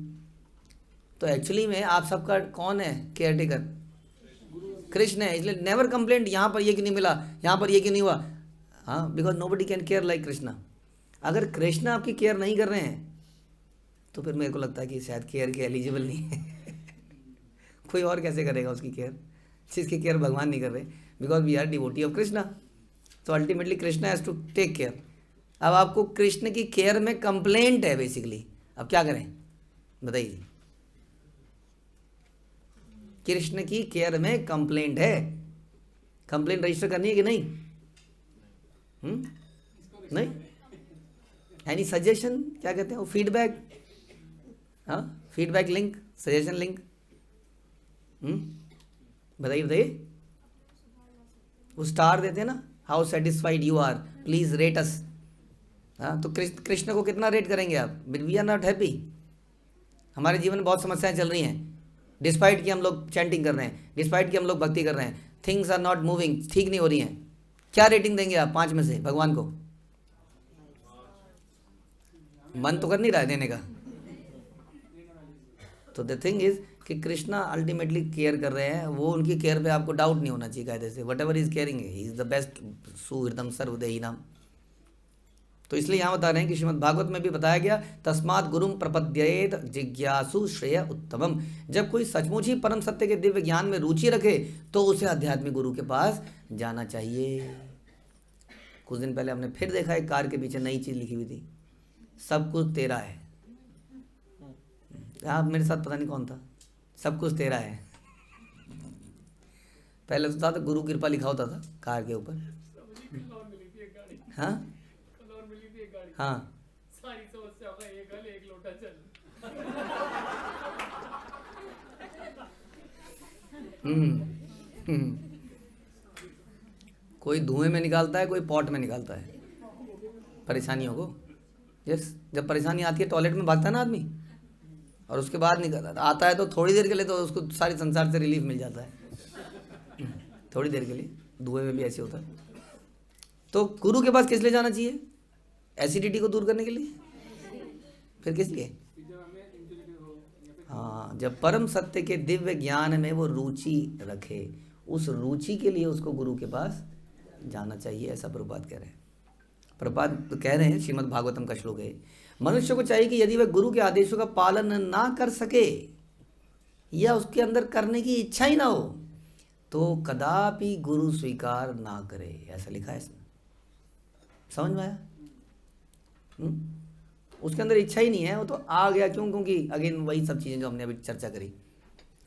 तो एक्चुअली में आप सबका कौन है केयर टेकर? कृष्ण है। इसलिए नेवर कंप्लेंट, यहाँ पर ये क्यों नहीं मिला, यहाँ पर ये क्यों नहीं हुआ। हाँ, because nobody can care like Krishna. अगर कृष्ण आपकी केयर नहीं कर रहे हैं तो फिर मेरे को लगता है कि शायद केयर के एलिजिबल नहीं है। कोई और कैसे करेगा उसकी केयर, जिसकी केयर भगवान नहीं कर रहे, because we are devotee of Krishna. तो ultimately Krishna has to take care. अब आपको कृष्ण की केयर में कंप्लेंट है बेसिकली, अब क्या करें बताइए? कृष्ण की केयर में कंप्लेंट है, कंप्लेंट रजिस्टर करनी है कि नहीं? नहीं? एनी सजेशन, क्या कहते हैं वो, फीडबैक? हाँ, फीडबैक लिंक, सजेशन लिंक, बताइए बताइए। वो स्टार देते हैं ना, how satisfied you are, please rate us. हाँ, तो कृष्ण को कितना रेट करेंगे आप? वी आर नॉट हैप्पी, हमारे जीवन में बहुत समस्याएं चल रही हैं, डिस्पाइट कि हम लोग चैंटिंग कर रहे हैं, डिस्पाइट कि हम लोग भक्ति कर रहे हैं, थिंग्स आर नॉट मूविंग, ठीक नहीं हो रही हैं। क्या रेटिंग देंगे आप 5 में से भगवान को? मन तो कर नहीं रहा है देने का। तो द थिंग इज कि कृष्णा अल्टीमेटली केयर कर रहे हैं, वो उनकी केयर पे आपको डाउट नहीं होना चाहिए कायदे से। Whatever is caring, he is the best, सुहृदम सर्वदेही नाम। तो इसलिए यहाँ बता रहे हैं कि श्रीमद् भागवत में भी बताया गया, तस्मात् गुरुम प्रपद्येत जिज्ञासु श्रेय उत्तमम। जब कोई सचमुच ही परम सत्य के दिव्य ज्ञान में रुचि रखे तो उसे आध्यात्मिक गुरु के पास जाना चाहिए। कुछ दिन पहले हमने फिर देखा, एक कार के पीछे नई चीज़ लिखी हुई थी, सब कुछ तेरा है। आप मेरे साथ पता नहीं कौन था, सब कुछ तेरा है। पहले तो था तो गुरु कृपा लिखा होता था कार के ऊपर। हाँ हाँ, सारी समस्या का एक हल, एक लोटा जल। कोई धुएं में निकालता है, कोई पॉट में निकालता है परेशानियों को। यस, जब परेशानी आती है टॉयलेट में भागता है ना आदमी, और उसके बाद निकल आता है तो थोड़ी देर के लिए तो उसको सारे संसार से रिलीफ मिल जाता है, थोड़ी देर के लिए। धुएं में भी ऐसे होता है। तो गुरु के पास किस लिए जाना चाहिए? एसिडिटी को दूर करने के लिए। फिर किस लिए? हाँ, जब परम सत्य के दिव्य ज्ञान में वो रुचि रखे, उस रुचि के लिए उसको गुरु के पास जाना चाहिए, ऐसा प्रभुपाद कह रहे हैं। प्रभुपाद कह रहे हैं, श्रीमद् भागवतम का श्लोक है, मनुष्य को चाहिए कि यदि वह गुरु के आदेशों का पालन ना कर सके या उसके अंदर करने की इच्छा ही ना हो तो कदापि गुरु स्वीकार ना करे, ऐसा लिखा है इसमें। समझ में आया? उसके अंदर इच्छा ही नहीं है, वो तो आ गया। क्यों? क्योंकि अगेन वही सब चीज़ें जो हमने अभी चर्चा करी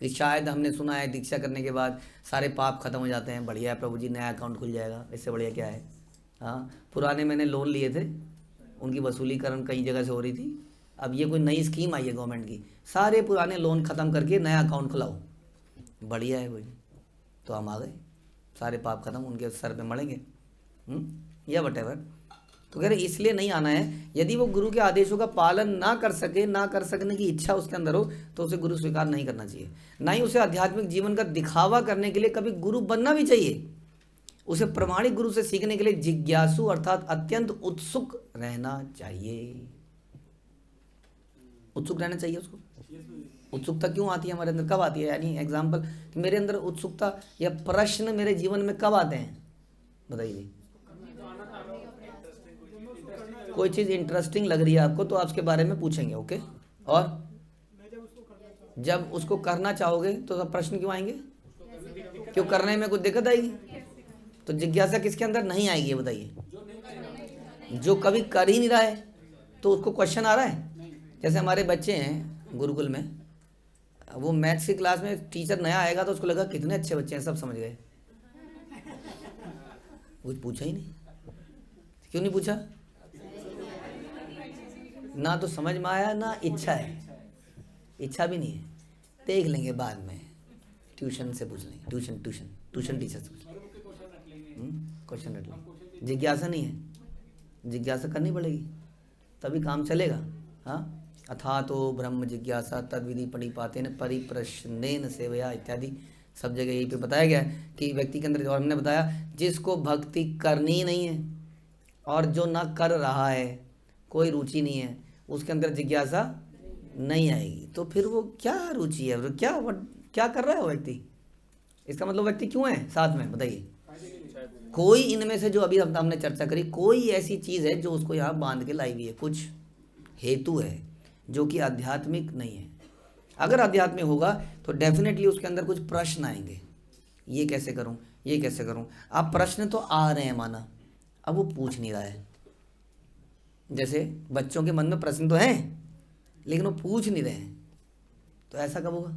कि शायद हमने सुना है दीक्षा करने के बाद सारे पाप खत्म हो जाते हैं। बढ़िया है प्रभु जी, नया अकाउंट खुल जाएगा, इससे बढ़िया क्या है? हाँ, पुराने मैंने लोन लिए थे, उनकी वसूलीकरण कई जगह से हो रही थी। अब ये कोई नई स्कीम आई है गवर्नमेंट की, सारे पुराने लोन ख़त्म करके नया अकाउंट खुलाओ। बढ़िया है भाई, तो हम आ गए, सारे पाप खत्म, उनके सर पे मड़ेंगे या वटेवर। तो कह रहे इसलिए नहीं आना है। यदि वो गुरु के आदेशों का पालन ना कर सके, ना कर सकने की इच्छा उसके अंदर हो, तो उसे गुरु स्वीकार नहीं करना चाहिए। ना ही उसे आध्यात्मिक जीवन का दिखावा करने के लिए कभी गुरु बनना भी चाहिए। उसे प्रमाणिक गुरु से सीखने के लिए जिज्ञासु अर्थात अत्यंत उत्सुक रहना चाहिए। उत्सुक रहना चाहिए उसको। उत्सुकता क्यों आती है हमारे अंदर, कब आती है? यानी एग्जाम्पल, मेरे अंदर उत्सुकता या प्रश्न मेरे जीवन में कब आते हैं, बताइए। कोई चीज़ इंटरेस्टिंग लग रही है आपको तो आप उसके बारे में पूछेंगे, ओके। और जब उसको करना चाहोगे तो सब प्रश्न क्यों आएंगे? क्यों करने में कुछ दिक्कत आएगी? तो जिज्ञासा किसके अंदर नहीं आएगी, बताइए। जो कभी कर ही नहीं रहा है तो उसको क्वेश्चन आ रहा है। जैसे हमारे बच्चे हैं गुरुकुल में, वो मैथ्स की क्लास में टीचर नया आएगा तो उसको लगा कितने अच्छे बच्चे हैं, सब समझ गए। कुछ पूछा ही नहीं। क्यों नहीं पूछा? ना तो समझ में आया, ना इच्छा है। इच्छा भी नहीं है, देख लेंगे बाद में, ट्यूशन से पूछ लेंगे, ट्यूशन टीचर से पूछ लेंगे, क्वेश्चन रट लेंगे। जिज्ञासा नहीं है, जिज्ञासा करनी पड़ेगी तभी काम चलेगा। हाँ, अथा तो ब्रह्म जिज्ञासा तद्विधि पणिपातेन परिप्रश्नेन सेवया इत्यादि सब जगह यही पे बताया गया है कि व्यक्ति के अंदर, और हमने बताया जिसको भक्ति करनी ही नहीं है और जो ना कर रहा है, कोई रुचि नहीं है, उसके अंदर जिज्ञासा नहीं आएगी। तो फिर वो क्या रुचि है, क्या कर रहा है वो व्यक्ति? इसका मतलब व्यक्ति क्यों है साथ में, बताइए। कोई इनमें से जो अभी हमने चर्चा करी, कोई ऐसी चीज़ है जो उसको यहाँ बांध के लाई हुई है, कुछ हेतु है जो कि आध्यात्मिक नहीं है। अगर आध्यात्मिक होगा तो डेफिनेटली उसके अंदर कुछ प्रश्न आएंगे, ये कैसे करूँ, ये कैसे करूँ। अब प्रश्न तो आ रहे हैं माना, अब वो पूछ नहीं रहा है। जैसे बच्चों के मन में प्रश्न तो हैं लेकिन वो पूछ नहीं रहे हैं, तो ऐसा कब होगा?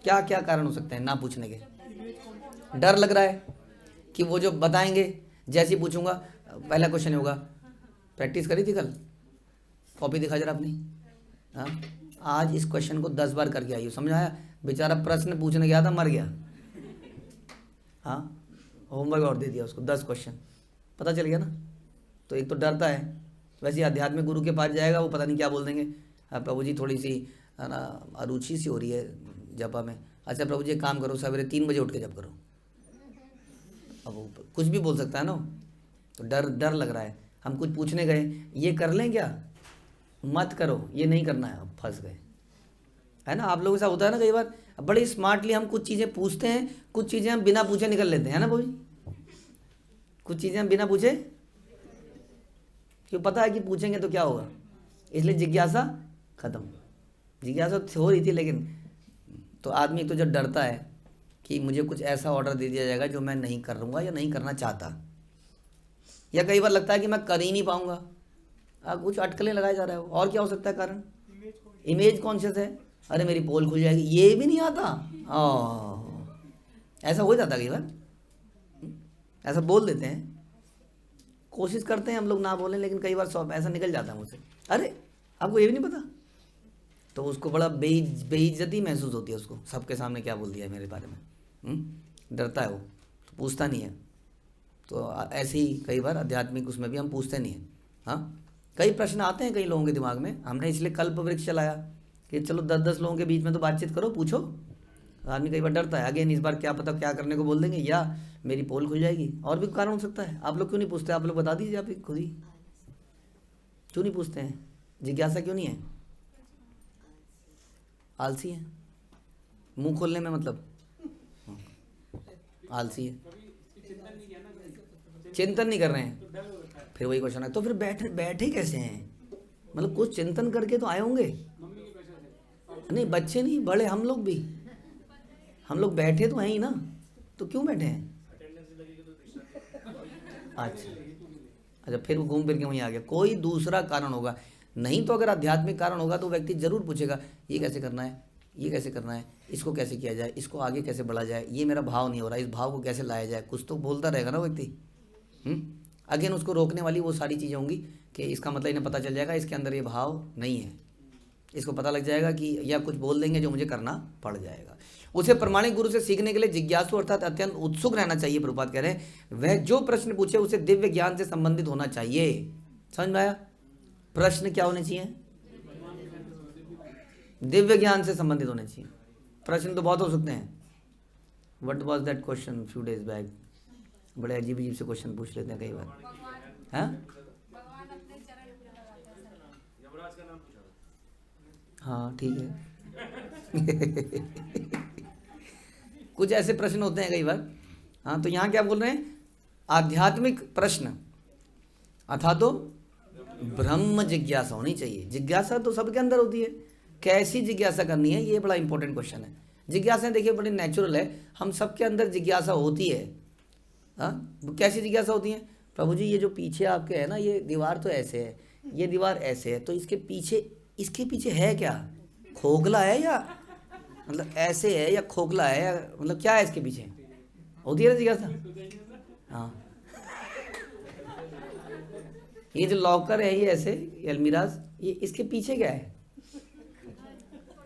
क्या क्या कारण हो सकते हैं ना पूछने के? डर लग रहा है कि वो जो बताएंगे, जैसे ही पूछूंगा पहला क्वेश्चन होगा, प्रैक्टिस करी थी कल, कॉपी दिखा जरा अपनी। हाँ, आज इस क्वेश्चन को 10 बार करके आई हो, समझ आया? बेचारा प्रश्न पूछने गया था, मर गया। हाँ, होमवर्क और दे दिया उसको 10 क्वेश्चन, पता चल गया ना। तो एक तो डरता है। वैसे आध्यात्मिक गुरु के पास जाएगा, वो पता नहीं क्या बोल देंगे। हाँ प्रभु जी, थोड़ी सी है ना अरुचि सी हो रही है जपा में। अच्छा प्रभु जी, एक काम करो, सवेरे 3 बजे उठ के जप करो। अब वो कुछ भी बोल सकता है ना, तो डर लग रहा है। हम कुछ पूछने गए, ये कर लें क्या? मत करो, ये नहीं करना है, अब फंस गए, है ना। आप लोगों के साथ होता है ना कई बार, बड़े स्मार्टली हम कुछ चीज़ें पूछते हैं, कुछ चीज़ें हम बिना पूछे निकल लेते हैं, है ना प्रभु जी। कुछ चीज़ें हम बिना पूछे, क्यों? पता है कि पूछेंगे तो क्या होगा, इसलिए जिज्ञासा खत्म। जिज्ञासा हो रही थी लेकिन, तो आदमी तो जब डरता है कि मुझे कुछ ऐसा ऑर्डर दे दिया जाएगा जो मैं नहीं करूँगा या नहीं करना चाहता, या कई बार लगता है कि मैं कर ही नहीं पाऊँगा, कुछ अटकलें लगाया जा रहा है। और क्या हो सकता है कारण? इमेज कॉन्शियस है, अरे मेरी पोल खुल जाएगी, ये भी नहीं आता। ऐसा हो जाता है कई बार, ऐसा बोल देते हैं, कोशिश करते हैं हम लोग ना बोलें, लेकिन कई बार सब ऐसा निकल जाता है मुझसे, अरे आपको ये भी नहीं पता। तो उसको बड़ा बेइज्जती महसूस होती है, उसको सबके सामने क्या बोल दिया है मेरे बारे में। डरता है वो, तो पूछता नहीं है। तो ऐसे ही कई बार आध्यात्मिक उसमें भी हम पूछते नहीं हैं। हाँ, कई प्रश्न आते हैं कई लोगों के दिमाग में, हमने इसलिए कल्प वृक्ष चलाया कि चलो 10-10 लोगों के बीच में तो बातचीत करो, पूछो। आदमी कई बार डरता है, अगेन इस बार क्या पता क्या करने को बोल देंगे या मेरी पोल खुल जाएगी, और भी कारण हो सकता है। आप लोग क्यों नहीं पूछते? आप लोग बता दीजिए, आप खुद ही क्यों नहीं पूछते हैं? जिज्ञासा क्यों नहीं है? आलसी है, मुंह खोलने में मतलब आलसी है, चिंतन नहीं कर रहे हैं। फिर वही क्वेश्चन है, तो फिर बैठे कैसे हैं? मतलब कुछ चिंतन करके तो आए होंगे। नहीं, बच्चे नहीं, बड़े हम लोग भी, हम लोग बैठे तो हैं ही ना, तो क्यों बैठे हैं? अच्छा, फिर वो घूम फिर के वहीं आ गया। कोई दूसरा कारण होगा, नहीं तो अगर आध्यात्मिक कारण होगा तो व्यक्ति जरूर पूछेगा ये कैसे करना है, ये कैसे करना है, इसको कैसे किया जाए, इसको आगे कैसे बढ़ा जाए, ये मेरा भाव नहीं हो रहा, इस भाव को कैसे लाया जाए, कुछ तो बोलता रहेगा ना व्यक्ति। अगेन उसको रोकने वाली वो सारी चीज़ें होंगी कि इसका मतलब इन्हें पता चल जाएगा इसके अंदर ये भाव नहीं है, इसको पता लग जाएगा कि या कुछ बोल देंगे जो मुझे करना पड़ जाएगा। उसे प्रमाणिक गुरु से सीखने के लिए जिज्ञासु अर्थात अत्यंत उत्सुक रहना चाहिए। प्रभुपाद कह रहे हैं वह जो प्रश्न पूछे उसे दिव्य ज्ञान से संबंधित होना चाहिए। समझ में आया? प्रश्न क्या होने चाहिए? दिव्य ज्ञान से संबंधित होने चाहिए। प्रश्न तो बहुत हो सकते हैं। What was that question few days back? बड़े अजीब अजीब से क्वेश्चन पूछ लेते हैं कई बार। हैं? हाँ ठीक है। कुछ ऐसे प्रश्न होते हैं कई बार। हाँ, तो यहाँ क्या बोल रहे हैं? आध्यात्मिक प्रश्न अथा तो ब्रह्म जिज्ञासा होनी चाहिए। जिज्ञासा तो सबके अंदर होती है, कैसी जिज्ञासा करनी है ये बड़ा इंपॉर्टेंट क्वेश्चन है। जिज्ञासा देखिए बड़ी नेचुरल है, हम सबके अंदर जिज्ञासा होती है। हाँ, कैसी जिज्ञासा होती है? प्रभु जी ये जो पीछे आपके है ना, ये दीवार तो ऐसे है, ये दीवार ऐसे है, तो इसके पीछे है क्या? खोखला है या मतलब ऐसे है या खोखला है या मतलब क्या है इसके पीछे? होती है ना जिज्ञासा। हाँ, ये जो लॉकर है ये ऐसे अलमीराज, ये इसके पीछे क्या है?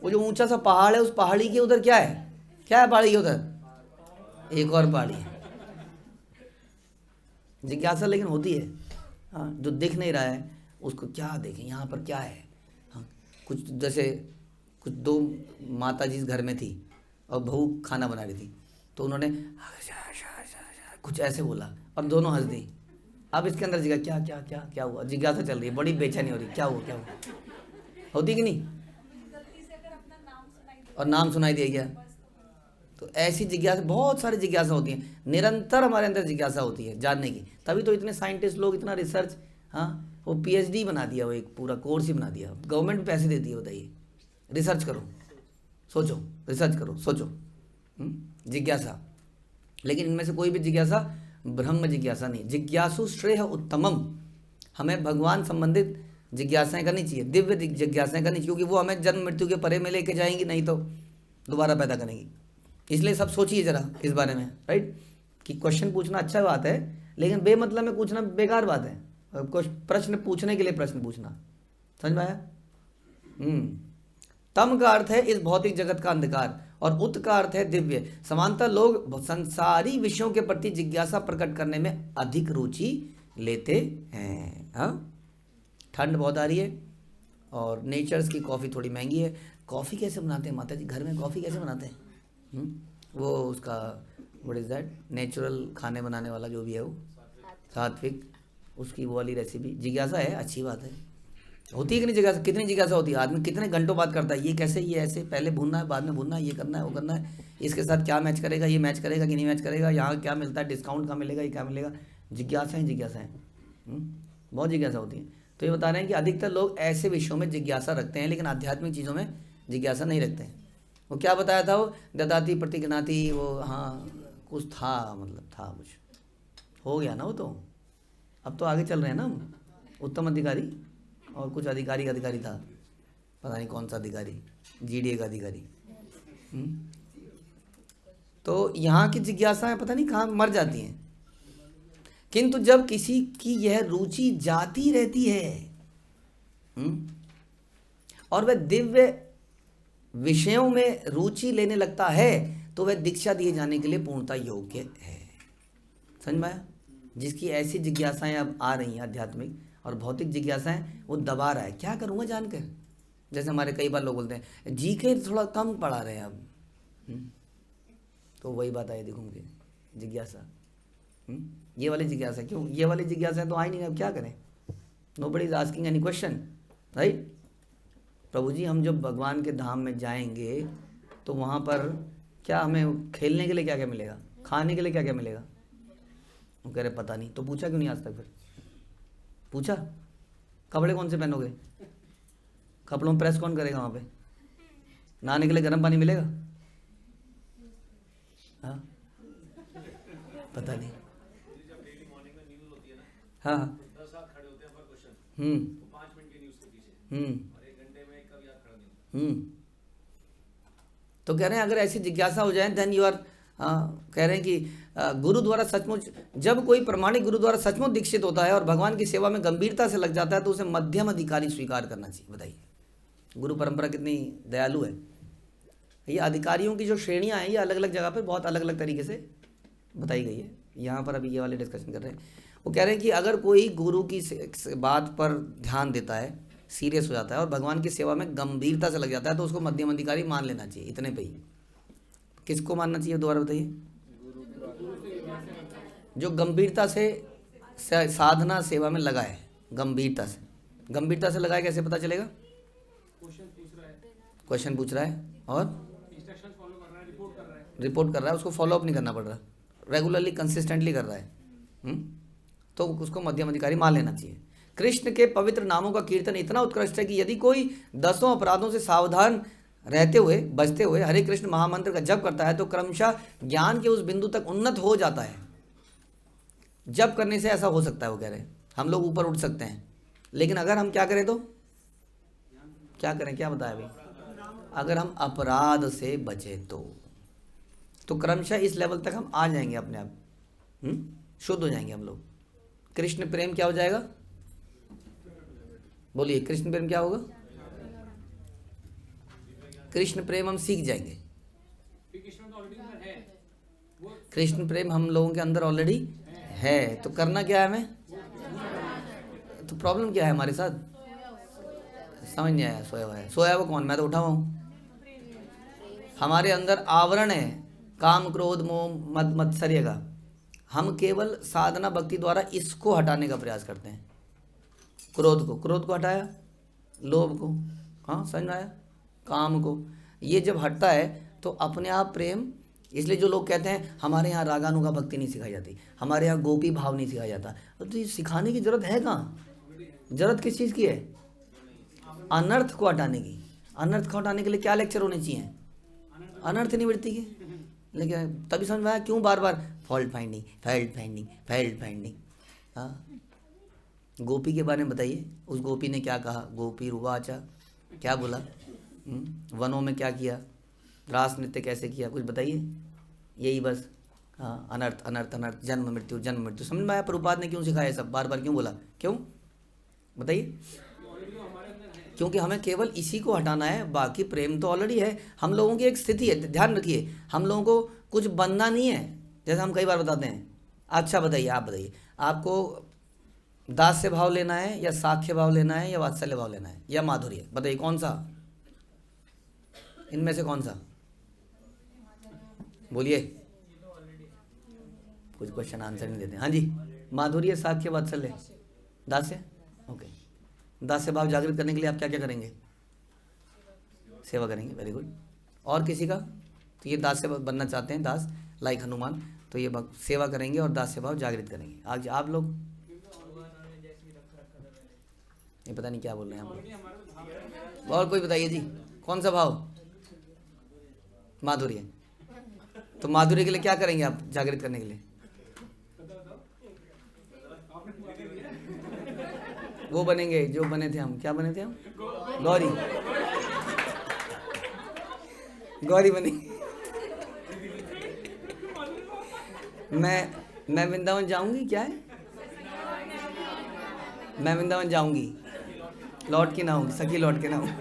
वो जो ऊंचा सा पहाड़ है उस पहाड़ी के उधर क्या है? क्या है पहाड़ी के उधर? एक और पहाड़ी है। जिज्ञासा लेकिन होती है। हाँ, जो दिख नहीं रहा है उसको क्या देखें, यहाँ पर क्या है? हाँ, कुछ जैसे कुछ दो माता जी घर में थी और बहू खाना बना रही थी, तो उन्होंने कुछ ऐसे बोला और दोनों हंस दी। अब इसके अंदर जिज्ञासा क्या क्या क्या क्या हुआ? जिज्ञासा चल रही है, बड़ी बेचैनी हो रही, क्या हुआ क्या हुआ? होती कि नहीं? और नाम सुनाई दिया गया, तो ऐसी जिज्ञासा, बहुत सारी जिज्ञासा होती है, निरंतर हमारे अंदर जिज्ञासा होती है जानने की। तभी तो इतने साइंटिस्ट लोग, इतना रिसर्च, हाँ वो पीएचडी बना दिया, वो एक पूरा कोर्स ही बना दिया, गवर्नमेंट पैसे देती है। बताइए, रिसर्च करो, सोचो, रिसर्च करो, सोचो। जिज्ञासा, लेकिन इनमें से कोई भी जिज्ञासा ब्रह्म जिज्ञासा नहीं। जिज्ञासु श्रेय उत्तमम, हमें भगवान संबंधित जिज्ञासाएं करनी चाहिए, दिव्य जिज्ञासाएं करनी चाहिए, क्योंकि वो हमें जन्म मृत्यु के परे में लेके जाएंगी, नहीं तो दोबारा पैदा करेंगी। इसलिए सब सोचिए जरा इस बारे में, राइट? कि क्वेश्चन पूछना अच्छा बात है, लेकिन बेमतलब में पूछना बेकार बात है। कुछ प्रश्न पूछने के लिए प्रश्न पूछना, समझ में आया? तम का अर्थ है इस भौतिक जगत का अंधकार और उत का अर्थ है दिव्य। समांतर लोग संसारी विषयों के प्रति जिज्ञासा प्रकट करने में अधिक रुचि लेते हैं। हाँ, ठंड बहुत आ रही है और नेचर्स की कॉफ़ी थोड़ी महंगी है। कॉफ़ी कैसे बनाते हैं माता जी? घर में कॉफ़ी कैसे बनाते हैं? वो उसका व्हाट इज़ दैट, नेचुरल खाने बनाने वाला जो भी है वो सात्विक, उसकी वो वाली रेसिपी। जिज्ञासा है, अच्छी बात है। होती है कि नहीं जिज्ञासा? कितनी जिज्ञासा होती है? आदमी कितने घंटों बात करता है, ये कैसे, ये ऐसे, पहले भूनना है बाद में भूनना है, ये करना है वो करना है, इसके साथ क्या मैच करेगा, ये मैच करेगा कि नहीं मैच करेगा, यहाँ क्या मिलता है, डिस्काउंट कहाँ मिलेगा, ये क्या मिलेगा। जिज्ञासाएँ जिज्ञासाएँ बहुत जिज्ञासा होती है। तो ये बता रहे हैं कि अधिकतर लोग ऐसे विषयों में जिज्ञासा रखते हैं, लेकिन आध्यात्मिक चीज़ों में जिज्ञासा नहीं रखते हैं। वो क्या बताया था, वो ददाती प्रतिगनाती, वो हाँ कुछ था, मतलब था कुछ, हो गया ना वो तो। अब तो आगे चल रहे हैं ना हम, उत्तम अधिकारी और कुछ अधिकारी था, पता नहीं कौन सा अधिकारी, जीडीए का अधिकारी। तो यहाँ की जिज्ञासाएं पता नहीं कहाँ मर जाती हैं। किंतु जब किसी की यह रुचि जाती रहती है और वह दिव्य विषयों में रुचि लेने लगता है, तो वह दीक्षा दिए जाने के लिए पूर्णतः योग्य है। समझ में आया? जिसकी ऐसी जिज्ञासाएं अब आ रही हैं आध्यात्मिक, और भौतिक जिज्ञासाएं वो दबा रहा है, क्या करूँगा जान कर। जैसे हमारे कई बार लोग बोलते हैं जी के थोड़ा कम पढ़ा रहे हैं अब। तो वही बात आई थी घूम के, जिज्ञासा। ये वाली जिज्ञासा, क्यों ये वाली जिज्ञासा तो आई नहीं, अब क्या करें। Nobody is asking any question, right. प्रभु जी हम जब भगवान के धाम में जाएंगे तो वहाँ पर क्या हमें खेलने के लिए क्या क्या मिलेगा, खाने के लिए क्या क्या मिलेगा। वो कह रहे पता नहीं। तो पूछा क्यों नहीं आज तक? फिर पूछा कपड़े कौन से पहनोगे, कपड़ों में प्रेस कौन करेगा, वहाँ पे नहाने के लिए गर्म पानी मिलेगा? हाँ पता नहीं। हाँ तो कह रहे हैं अगर ऐसी जिज्ञासा हो जाए देन यू आर, कह रहे हैं कि गुरु द्वारा सचमुच, जब कोई प्रमाणिक गुरु द्वारा सचमुच दीक्षित होता है और भगवान की सेवा में गंभीरता से लग जाता है तो उसे मध्यम अधिकारी स्वीकार करना चाहिए। बताइए गुरु परंपरा कितनी दयालु है। ये अधिकारियों की जो श्रेणियां हैं ये अलग अलग जगह पर बहुत अलग अलग तरीके से बताई गई है। यहाँ पर अभी ये वाले डिस्कशन कर रहे हैं। वो कह रहे हैं कि अगर कोई गुरु की बात पर ध्यान देता है, सीरियस हो जाता है और भगवान की सेवा में गंभीरता से लग जाता है तो उसको मध्यम अधिकारी मान लेना चाहिए। इतने पे ही किसको मानना चाहिए दोबारा बताइए? जो गंभीरता से साधना सेवा में लगा है, गंभीरता से लगा है। कैसे पता चलेगा? क्वेश्चन पूछ रहा है और रिपोर्ट कर रहा है, उसको फॉलो अप नहीं करना पड़ रहा, रेगुलरली कंसिस्टेंटली कर रहा है, तो उसको मध्यम अधिकारी मान लेना चाहिए। कृष्ण के पवित्र नामों का कीर्तन इतना उत्कृष्ट है कि यदि कोई 10 अपराधों से सावधान रहते हुए, बचते हुए हरे कृष्ण महामंत्र का जप करता है तो क्रमशः ज्ञान के उस बिंदु तक उन्नत हो जाता है। जप करने से ऐसा हो सकता है, वो कह रहे हैं हम लोग ऊपर उठ सकते हैं, लेकिन अगर हम क्या करें तो क्या करें, क्या बताया अभी? अगर हम अपराध से बचे तो क्रमशः इस लेवल तक हम आ जाएंगे, अपने आप शुद्ध हो जाएंगे हम लोग। कृष्ण प्रेम क्या हो जाएगा? बोलिए कृष्ण प्रेम क्या होगा? कृष्ण प्रेम हम सीख जाएंगे। कृष्ण प्रेम हम लोगों के अंदर ऑलरेडी है, तो करना क्या है हमें? तो प्रॉब्लम क्या है हमारे साथ? समझ नहीं आया। सोया हुआ है, सोया हुआ कौन? मैं तो उठा हुआ हूँ। हमारे अंदर आवरण है काम क्रोध मोह मद मत्सर्य का। हम केवल साधना भक्ति द्वारा इसको हटाने का प्रयास करते हैं। क्रोध को हटाया, लोभ को, हाँ समझ में आया, काम को। ये जब हटता है तो अपने आप प्रेम। इसलिए जो लोग कहते हैं हमारे यहाँ रागानुगा भक्ति नहीं सिखाई जाती, हमारे यहाँ गोपी भाव नहीं सिखाया जाता, तो ये सिखाने की जरूरत है कहाँ? जरूरत किस चीज़ की है? अनर्थ को हटाने की। अनर्थ को हटाने के लिए क्या लेक्चर होने चाहिए? अनर्थ निवृत्ति के। लेकिन तभी समझ में आया क्यों बार बार फॉल्ट फाइंडिंग। हाँ, गोपी के बारे में बताइए। उस गोपी ने क्या कहा? गोपी रुवाचा, क्या बोला? वनों में क्या किया? रास नृत्य कैसे किया? कुछ बताइए। यही बस, हाँ, अनर्थ अनर्थ अनर्थ, जन्म मृत्यु। समझ में आया प्रभुपाद ने क्यों सिखाया सब? बार बार क्यों बोला? क्यों बताइए? क्योंकि हमें केवल इसी को हटाना है, बाकी प्रेम तो ऑलरेडी है। हम लोगों की एक स्थिति है, ध्यान रखिए, हम लोगों को कुछ बनना नहीं है। जैसे हम कई बार बताते हैं, अच्छा बताइए, आप बताइए, आपको दास्य भाव लेना है या साख्य भाव लेना है या वात्सल्य भाव लेना है या माधुर्य? बताइए कौन सा? इनमें से कौन सा? बोलिए। कुछ क्वेश्चन आंसर नहीं देते। हाँ जी, माधुर्य, साख्य, वात्सल्य, दास्य। ओके, दास्य भाव जागृत करने के लिए आप क्या क्या करेंगे? सेवा करेंगे। Very good. और किसी का? तो ये दास्य बनना चाहते हैं, दास लाइक हनुमान, तो ये सेवा करेंगे और दास्य भाव जागृत करेंगे। आज आप लोग ये पता नहीं क्या बोल रहे हैं हम लोग। और कोई बताइए जी, कौन सा भाव? माधुर्य। तो माधुर्य के लिए क्या करेंगे आप जागृत करने के लिए? वो बनेंगे जो बने थे हम। क्या बने थे हम? गौरी बनेंगे। मैं वृंदावन जाऊंगी। क्या है? मैं वृंदावन जाऊंगी, लौट के ना आऊंगी, सखी लौट के ना आऊंगी।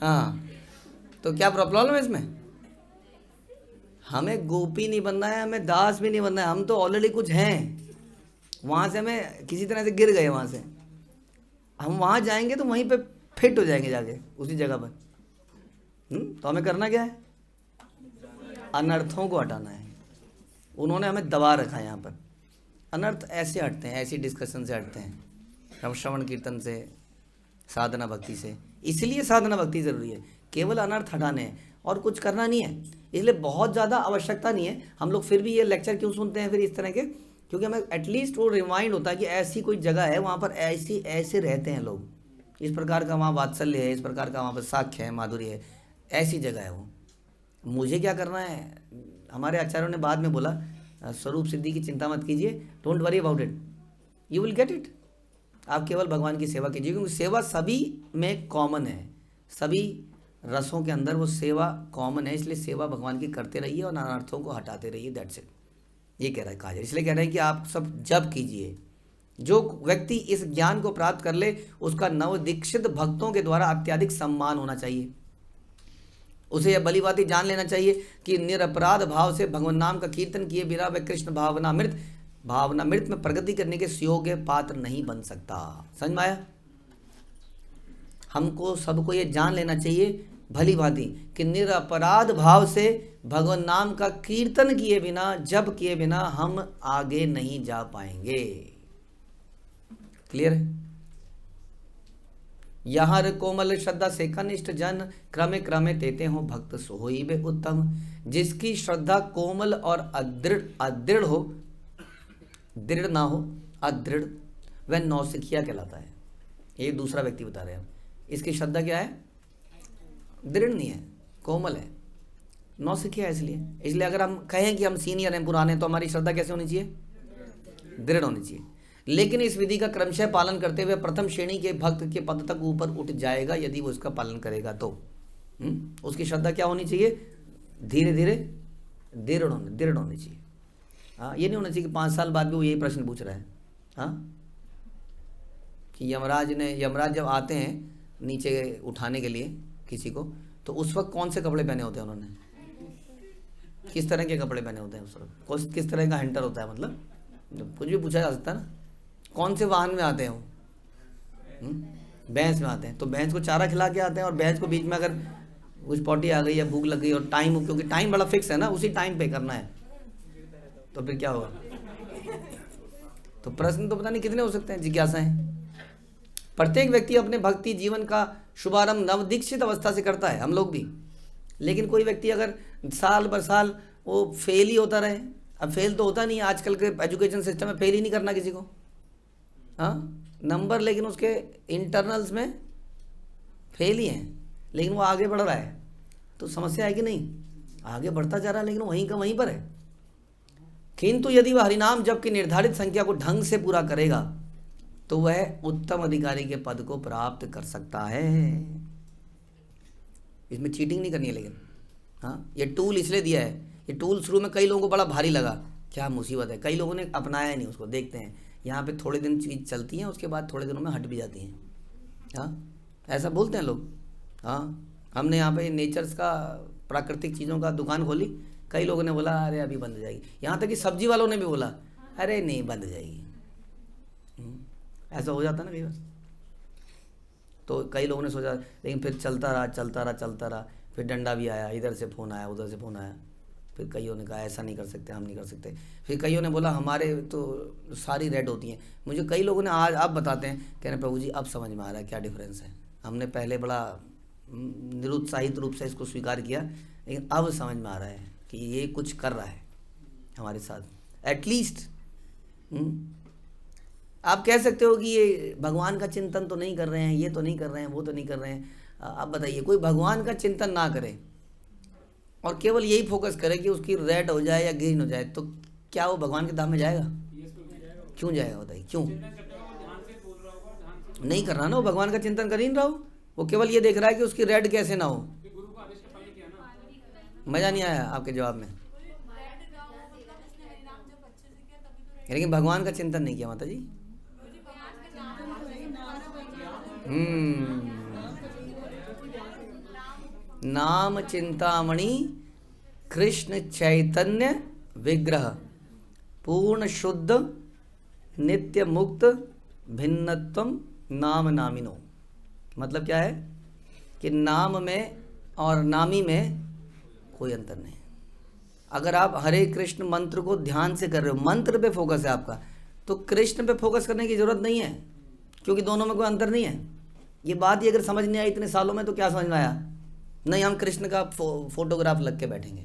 हाँ, तो क्या प्रॉब्लम है इसमें? हमें गोपी नहीं बनना है, हमें दास भी नहीं बनना है। हम तो ऑलरेडी कुछ हैं, वहाँ से हमें किसी तरह से गिर गए, वहाँ से हम वहाँ जाएंगे तो वहीं पे फिट हो जाएंगे जाके उसी जगह पर। तो हमें करना क्या है? अनर्थों को हटाना है। उन्होंने हमें दबा रखा है यहाँ पर। अनर्थ ऐसे हटते हैं, ऐसी डिस्कशन से हटते हैं, हम श्रवण कीर्तन से, साधना भक्ति से। इसलिए साधना भक्ति ज़रूरी है, केवल अनर्थ हटाने हैं और कुछ करना नहीं है। इसलिए बहुत ज़्यादा आवश्यकता नहीं है। हम लोग फिर भी ये लेक्चर क्यों सुनते हैं फिर इस तरह के? क्योंकि हमें एटलीस्ट वो रिमाइंड होता है कि ऐसी कोई जगह है, वहाँ पर ऐसे रहते हैं लोग, इस प्रकार का वहाँ वात्सल्य है, इस प्रकार का वहाँ पर साख्य है, माधुर्य है, ऐसी जगह है वो। मुझे क्या करना है? हमारे आचार्यों ने बाद में बोला, स्वरूप सिद्धि की चिंता मत कीजिए, don't worry about it, you will get it. आप केवल भगवान की सेवा कीजिए, क्योंकि सेवा सभी में कॉमन है, सभी रसों के अंदर वो सेवा कॉमन है। इसलिए सेवा भगवान की करते रहिए और अनर्थों को हटाते रहिए, दैट्स इट। ये कह रहा है काजल। इसलिए कह रहे हैं कि आप सब जप कीजिए। जो व्यक्ति इस ज्ञान को प्राप्त कर ले, उसका नव दीक्षित भक्तों के द्वारा अत्यधिक सम्मान होना चाहिए। उसे यह भली बात जान लेना चाहिए कि निरपराध भाव से भगवान नाम का कीर्तन किए बिना वह कृष्ण भावनामृत में प्रगति करने के योग्य पात्र नहीं बन सकता। समझ में आया? हमको सबको ये जान लेना चाहिए भली भांति कि निरपराध भाव से भगवान नाम का कीर्तन किए बिना, जप किए बिना हम आगे नहीं जा पाएंगे। क्लियर है? यहाँ कोमल श्रद्धा से कनिष्ठ जन क्रमे क्रमे तेते हो भक्त सोई बे उत्तम। जिसकी श्रद्धा कोमल और अदृढ़ हो, दृढ़ ना हो, अदृढ़, वह नौसिखिया कहलाता है। ये दूसरा व्यक्ति बता रहे हैं। इसकी श्रद्धा क्या है? दृढ़ नहीं है, कोमल है, नौसिखिया है। इसलिए अगर हम कहें कि हम सीनियर हैं, पुराने, तो हमारी श्रद्धा कैसे होनी चाहिए? दृढ़ होनी चाहिए। लेकिन इस विधि का क्रमशः पालन करते हुए प्रथम श्रेणी के भक्त के पद तक ऊपर उठ जाएगा यदि वो इसका पालन करेगा तो। उसकी श्रद्धा क्या होनी चाहिए? धीरे धीरे दृढ़ होनी चाहिए। हाँ, ये नहीं होना चाहिए कि 5 साल बाद भी वो यही प्रश्न पूछ रहा है। हाँ, कि यमराज जब आते हैं नीचे उठाने के लिए किसी को, तो उस वक्त कौन से कपड़े पहने होते हैं उन्होंने? किस तरह के कपड़े पहने होते हैं उस वक्त? किस तरह का हंटर होता है? मतलब कुछ भी पूछा जा सकता है ना। कौन से वाहन में आते हैं वो? भैंस में आते हैं, तो भैंस को चारा खिला के आते हैं। और भैंस को बीच में अगर कुछ पोटी आ गई या भूख लग गई और टाइम, क्योंकि टाइम बड़ा फिक्स है ना, उसी टाइम पे करना है, तो फिर क्या होगा? तो प्रश्न तो पता नहीं कितने हो सकते हैं, जिज्ञासाएं। प्रत्येक व्यक्ति अपने भक्ति जीवन का शुभारंभ नवदीक्षित अवस्था से करता है, हम लोग भी। लेकिन कोई व्यक्ति अगर साल बर साल वो फेल ही होता रहे, अब फेल तो होता नहीं है, आजकल के एजुकेशन सिस्टम में फेल ही नहीं करना किसी को। हाँ, नंबर लेकिन उसके इंटरनल्स में फेल ही हैं, लेकिन वो आगे बढ़ रहा है, तो समस्या है कि नहीं? आगे बढ़ता जा रहा है, लेकिन वहीं का वहीं पर है। किंतु यदि वह हरिनाम जप की निर्धारित संख्या को ढंग से पूरा करेगा तो वह उत्तम अधिकारी के पद को प्राप्त कर सकता है। इसमें चीटिंग नहीं करनी है। लेकिन हाँ, ये टूल इसलिए दिया है, ये टूल शुरू में कई लोगों को बड़ा भारी लगा, क्या मुसीबत है, कई लोगों ने अपनाया नहीं उसको। देखते हैं यहाँ पे थोड़े दिन चीज़ चलती हैं, उसके बाद थोड़े दिनों में हट भी जाती हैं। हाँ, ऐसा बोलते हैं लोग। हाँ, हमने यहाँ पे नेचर्स का, प्राकृतिक चीज़ों का दुकान खोली, कई लोगों ने बोला अरे अभी बंद हो जाएगी। यहाँ तक कि सब्जी वालों ने भी बोला अरे नहीं बंद हो जाएगी। ऐसा हो जाता ना कई बार। तो कई लोगों ने सोचा, लेकिन फिर चलता रहा। फिर डंडा भी आया, इधर से फ़ोन आया, उधर से फ़ोन आया। फिर कईयों ने कहा ऐसा नहीं कर सकते, हम नहीं कर सकते। फिर कईयों ने बोला हमारे तो सारी रेड होती हैं। मुझे कई लोगों ने आज अब बताते हैं, कह रहे हैं प्रभु जी अब समझ में आ रहा है क्या डिफरेंस है। हमने पहले बड़ा निरुत्साहित रूप से इसको स्वीकार किया, लेकिन अब समझ में आ रहा है कि ये कुछ कर रहा है हमारे साथ। एटलीस्ट आप कह सकते हो कि ये भगवान का चिंतन तो नहीं कर रहे हैं, ये तो नहीं कर रहे हैं, वो तो नहीं कर रहे हैं। आप बताइए, कोई भगवान का चिंतन ना करे और केवल यही फोकस करे कि उसकी रेड हो जाए या ग्रीन हो जाए, तो क्या वो भगवान के धाम में जाएगा? क्यों जाएगा बताइए? क्यों नहीं कर रहा ना? वो भगवान का चिंतन कर ही नहीं रहा हो, वो केवल ये देख रहा है कि उसकी रेड कैसे ना हो। मजा नहीं आया आपके जवाब में? लेकिन भगवान का चिंतन नहीं किया माता जी। नाम चिंतामणि कृष्ण चैतन्य विग्रह पूर्ण शुद्ध नित्य मुक्त भिन्नत्वम नाम नामिनो। मतलब क्या है कि नाम में और नामी में कोई अंतर नहीं। अगर आप हरे कृष्ण मंत्र को ध्यान से कर रहे हो, मंत्र पे फोकस है आपका, तो कृष्ण पे फोकस करने की जरूरत नहीं है, क्योंकि दोनों में कोई अंतर नहीं है। ये बात ही अगर समझ नहीं आई इतने सालों में, तो क्या समझ में आया? नहीं, हम कृष्ण का फोटोग्राफ लग के बैठेंगे,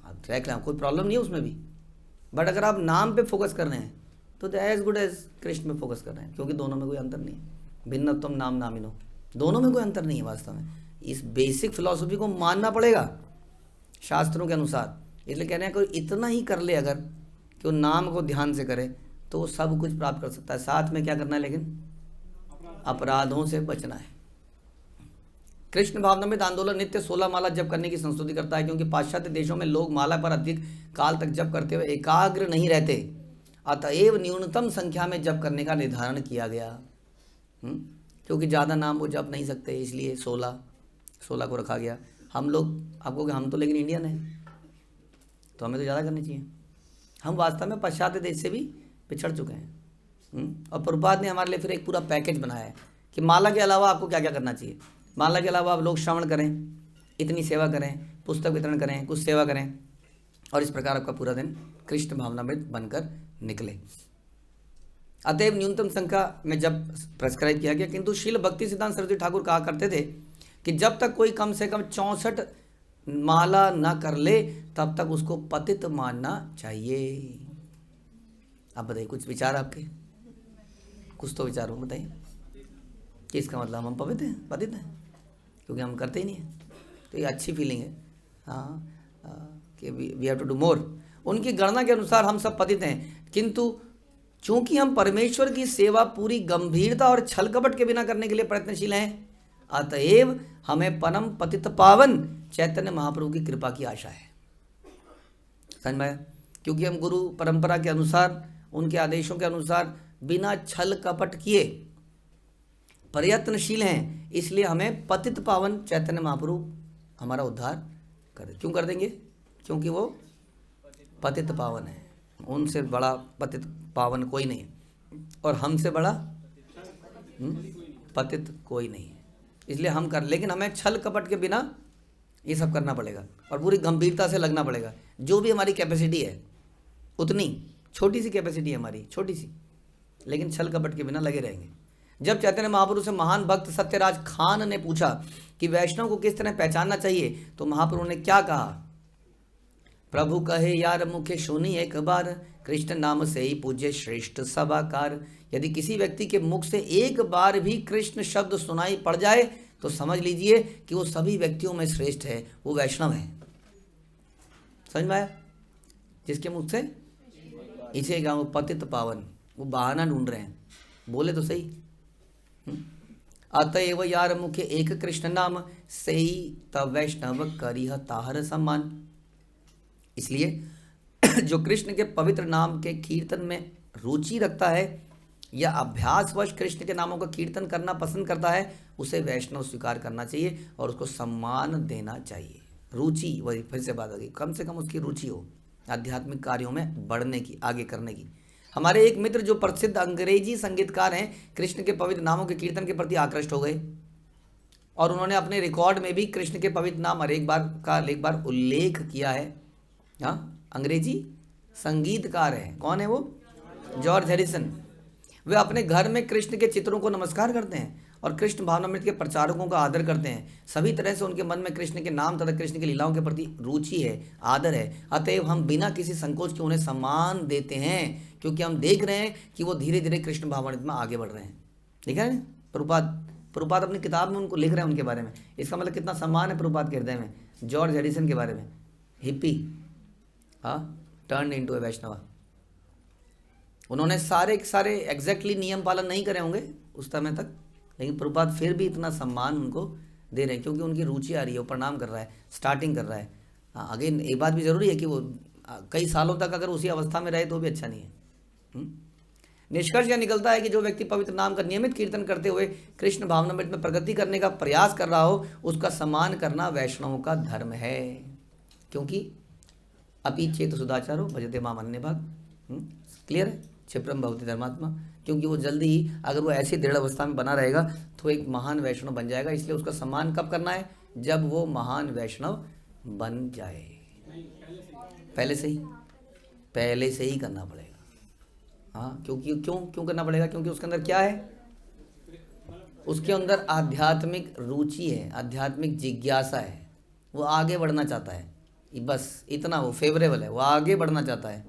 आप ट्रैक लें, कोई प्रॉब्लम नहीं है उसमें भी। बट अगर आप नाम पे फोकस कर रहे हैं तो एज गुड एज कृष्ण पे फोकस कर रहे हैं, क्योंकि दोनों में कोई अंतर नहीं है। भिन्नत्वम नाम नामिनो, दोनों में कोई अंतर नहीं है वास्तव में। इस बेसिक फिलॉसफी को मानना पड़ेगा शास्त्रों के अनुसार। इसलिए कह रहे हैं कोई इतना ही कर ले अगर कि वो नाम को ध्यान से करे, तो वो सब कुछ प्राप्त कर सकता है। साथ में क्या करना है, लेकिन अपराधों से बचना है। कृष्ण भावनामृत आंदोलन नित्य 16 माला जप करने की संस्तुति करता है, क्योंकि पाश्चात्य देशों में लोग माला पर अधिक काल तक जप करते हुए एकाग्र नहीं रहते, अतएव न्यूनतम संख्या में जप करने का निर्धारण किया गया। क्योंकि ज़्यादा नाम वो जप नहीं सकते, इसलिए 16 को रखा गया। हम लोग, आपको हम तो लेकिन इंडियन है, तो हमें तो ज़्यादा करनी चाहिए। हम वास्तव में पाश्चात्य देश से भी पिछड़ चुके हैं। और प्रभुपाद ने हमारे लिए फिर एक पूरा पैकेज बनाया है कि माला के अलावा आपको क्या क्या करना चाहिए। माला के अलावा आप लोग श्रवण करें, इतनी सेवा करें, पुस्तक वितरण करें, कुछ सेवा करें, और इस प्रकार आपका पूरा दिन कृष्ण भावनामृत बनकर निकले। अतएव न्यूनतम संख्या में जब प्रेस्क्राइब किया गया, किंतु शील भक्ति सिद्धांत सरस्वती ठाकुर कहा करते थे कि जब तक कोई कम से कम 64 माला न कर ले तब तक उसको पतित मानना चाहिए। आप बताइए, कुछ विचार आपके? कुछ तो विचार हो, बताइए कि इसका मतलब हम पवित्र हैं, पतित हैं, क्योंकि हम करते ही नहीं हैं। तो ये अच्छी फीलिंग है, कि we have to do more. उनकी गणना के अनुसार हम सब पतित हैं, किंतु चूंकि हम परमेश्वर की सेवा पूरी गंभीरता और छल कपट के बिना करने के लिए प्रयत्नशील हैं, अतएव हमें परम पतित पावन चैतन्य महाप्रभु की कृपा की आशा है। समझ में आया? क्योंकि हम गुरु परंपरा के अनुसार, उनके आदेशों के अनुसार बिना छल कपट किए प्रयत्नशील हैं, इसलिए हमें पतित पावन चैतन्य महाप्रभु हमारा उद्धार कर। क्यों कर देंगे? क्योंकि वो पतित पावन है। उनसे बड़ा पतित पावन कोई नहीं है, और हमसे बड़ा पतित कोई नहीं है, इसलिए हम कर। लेकिन हमें छल कपट के बिना ये सब करना पड़ेगा, और पूरी गंभीरता से लगना पड़ेगा। जो भी हमारी कैपेसिटी है, उतनी छोटी सी कैपेसिटी है हमारी, छोटी सी, लेकिन छल कपट के बिना लगे रहेंगे। जब चैतन्य महाप्रभु से महान भक्त सत्यराज खान ने पूछा कि वैष्णव को किस तरह पहचानना चाहिए, तो महाप्रभु ने क्या कहा? प्रभु कहे यार मुखे सुनी एक बार, कृष्ण नाम से ही पूज्य श्रेष्ठ सभाकार। यदि किसी व्यक्ति के मुख से एक बार भी कृष्ण शब्द सुनाई पड़ जाए तो समझ लीजिए कि वो सभी व्यक्तियों में श्रेष्ठ है, वो वैष्णव है। समझ में आया? जिसके मुख से इसे कहा वो पतित पावन, वो बहाना ढूंढ रहे हैं, बोले तो सही। अतएव यार मुखे एक कृष्ण नाम, से ही तब वैष्णव करिह ताहर सम्मान। इसलिए जो कृष्ण के पवित्र नाम के कीर्तन में रुचि रखता है या अभ्यासवश कृष्ण के नामों का कीर्तन करना पसंद करता है, उसे वैष्णव स्वीकार करना चाहिए और उसको सम्मान देना चाहिए। रुचि, वही फिर से बात आ गई, कम से कम उसकी रुचि हो आध्यात्मिक कार्यों में बढ़ने की, आगे करने की। हमारे एक मित्र जो प्रसिद्ध अंग्रेजी संगीतकार हैं, कृष्ण के पवित्र नामों के कीर्तन के प्रति आकृष्ट हो गए, और उन्होंने अपने रिकॉर्ड में भी कृष्ण के पवित्र नाम एक बार उल्लेख किया है। हाँ, अंग्रेजी संगीतकार है। कौन है वो? George Harrison. वे अपने घर में कृष्ण के चित्रों को नमस्कार करते हैं और कृष्ण भावनामृत के प्रचारकों का आदर करते हैं। सभी तरह से उनके मन में कृष्ण के नाम तथा कृष्ण की लीलाओं के प्रति रुचि है, आदर है। अतएव हम बिना किसी संकोच के उन्हें सम्मान देते हैं, क्योंकि हम देख रहे हैं कि वो धीरे धीरे कृष्ण भावनामृत में आगे बढ़ रहे हैं। ठीक है? प्रभुपाद अपनी किताब में उनको लिख रहे हैं उनके बारे में। इसका मतलब कितना सम्मान है प्रभुपाद के हृदय में जॉर्ज हैरिसन के बारे में। हिप्पी, टर्न इनटू ए वैष्णव। उन्होंने सारे एग्जैक्टली नियम पालन नहीं करे होंगे उस समय तक, लेकिन प्रभुपाद फिर भी इतना सम्मान उनको दे रहे हैं, क्योंकि उनकी रुचि आ रही है, वो प्रणाम कर रहा है, स्टार्टिंग कर रहा है। अगेन एक बात भी जरूरी है कि वो कई सालों तक अगर उसी अवस्था में रहे तो भी अच्छा नहीं है। निष्कर्ष यह निकलता है कि जो व्यक्ति पवित्र नाम का नियमित कीर्तन करते हुए कृष्ण भावनामृत में प्रगति करने का प्रयास कर रहा हो, उसका सम्मान करना वैष्णवों का धर्म है। क्योंकि अपि चेत सुदाचारो भजते माम अन्य भाग। क्लियर है? क्षिप्रम भवति धर्मात्मा, क्योंकि वो जल्दी ही अगर वो ऐसी दृढ़ अवस्था में बना रहेगा तो एक महान वैष्णव बन जाएगा। इसलिए उसका सम्मान कब करना है? जब वो महान वैष्णव बन जाए। पहले से ही करना पड़ेगा। हाँ, क्योंकि क्यों करना पड़ेगा? क्योंकि उसके अंदर क्या है? उसके अंदर आध्यात्मिक रुचि है, आध्यात्मिक जिज्ञासा है, वो आगे बढ़ना चाहता है। बस इतना वो फेवरेबल है, वो आगे बढ़ना चाहता है।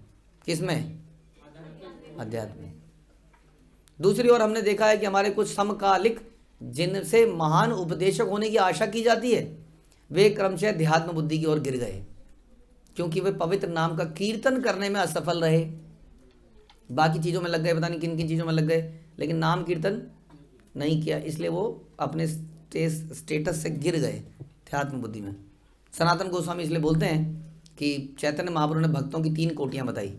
किसमें? अध्यात्म में। दूसरी ओर हमने देखा है कि हमारे कुछ समकालिक जिनसे महान उपदेशक होने की आशा की जाती है, वे क्रमशः अध्यात्म बुद्धि की ओर गिर गए, क्योंकि वे पवित्र नाम का कीर्तन करने में असफल रहे। बाकी चीज़ों में लग गए, पता नहीं किन किन चीज़ों में लग गए, लेकिन नाम कीर्तन नहीं किया, इसलिए वो अपने स्टेटस से गिर गए अध्यात्म बुद्धि में। सनातन गोस्वामी इसलिए बोलते हैं कि चैतन्य महाप्रभु ने भक्तों की 3 कोटियाँ बताई।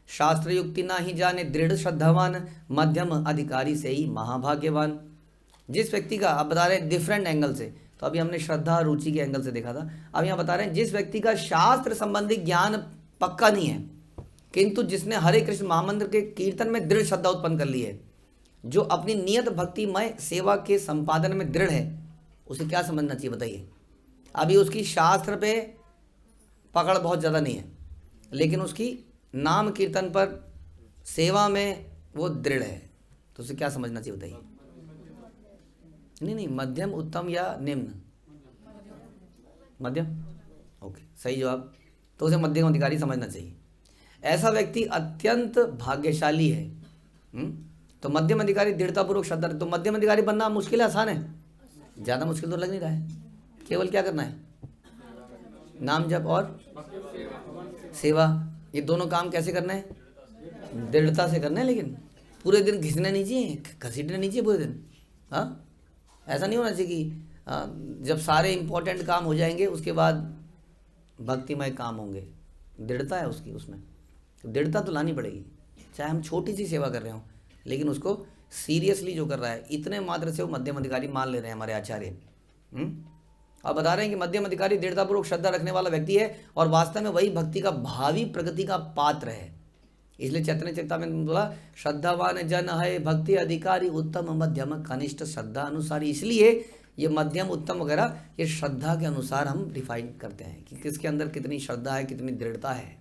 शास्त्र युक्ति ना ही जाने दृढ़ श्रद्धावान, मध्यम अधिकारी से ही महाभाग्यवान। जिस व्यक्ति का, आप बता रहे हैं डिफरेंट एंगल से, तो अभी हमने श्रद्धा रुचि के एंगल से देखा था, अब यहाँ बता रहे हैं जिस व्यक्ति का शास्त्र संबंधी ज्ञान पक्का नहीं है, किंतु जिसने हरे कृष्ण महामंत्र के कीर्तन में दृढ़ श्रद्धा उत्पन्न कर ली है, जो अपनी नियत भक्तिमय सेवा के संपादन में दृढ़ है, उसे क्या समझना चाहिए बताइए? अभी उसकी शास्त्र पे पकड़ बहुत ज़्यादा नहीं है, लेकिन उसकी नाम कीर्तन पर सेवा में वो दृढ़ है, तो उसे क्या समझना चाहिए बताइए? नहीं, मध्यम, उत्तम या निम्न? मध्यम, ओके, सही जवाब। तो उसे मध्यम अधिकारी समझना चाहिए। ऐसा व्यक्ति अत्यंत भाग्यशाली है। तो मध्यम अधिकारी दृढ़तापूर्वक श्रद्धा। तो मध्यम अधिकारी बनना मुश्किल है आसान है? ज़्यादा मुश्किल तो लग नहीं रहा है। केवल क्या करना है? नाम जप और सेवा, ये दोनों काम कैसे करना है? दृढ़ता से करना है, लेकिन पूरे दिन घिसने नहीं चाहिए, घसीटने नहीं चाहिए पूरे दिन। हाँ, ऐसा नहीं होना चाहिए कि जब सारे इम्पोर्टेंट काम हो जाएंगे उसके बाद भक्तिमय काम होंगे। दृढ़ता है उसकी, उसमें दृढ़ता तो लानी पड़ेगी। चाहे हम छोटी सी सेवा कर रहे हो, लेकिन उसको सीरियसली जो कर रहा है, इतने मात्र से वो मध्यम अधिकारी मान ले रहे हैं हमारे आचार्य। अब बता रहे हैं कि मध्यम अधिकारी दृढ़तापूर्वक श्रद्धा रखने वाला व्यक्ति है और वास्तव में वही भक्ति का भावी प्रगति का पात्र है। इसलिए चैतन्य चरितामृत में बोला, श्रद्धावान जन है भक्ति अधिकारी, उत्तम मध्यम कनिष्ठ श्रद्धा अनुसारी। इसलिए ये मध्यम उत्तम वगैरह ये श्रद्धा के अनुसार हम डिफाइन करते हैं कि किसके अंदर कितनी श्रद्धा है, कितनी दृढ़ता है।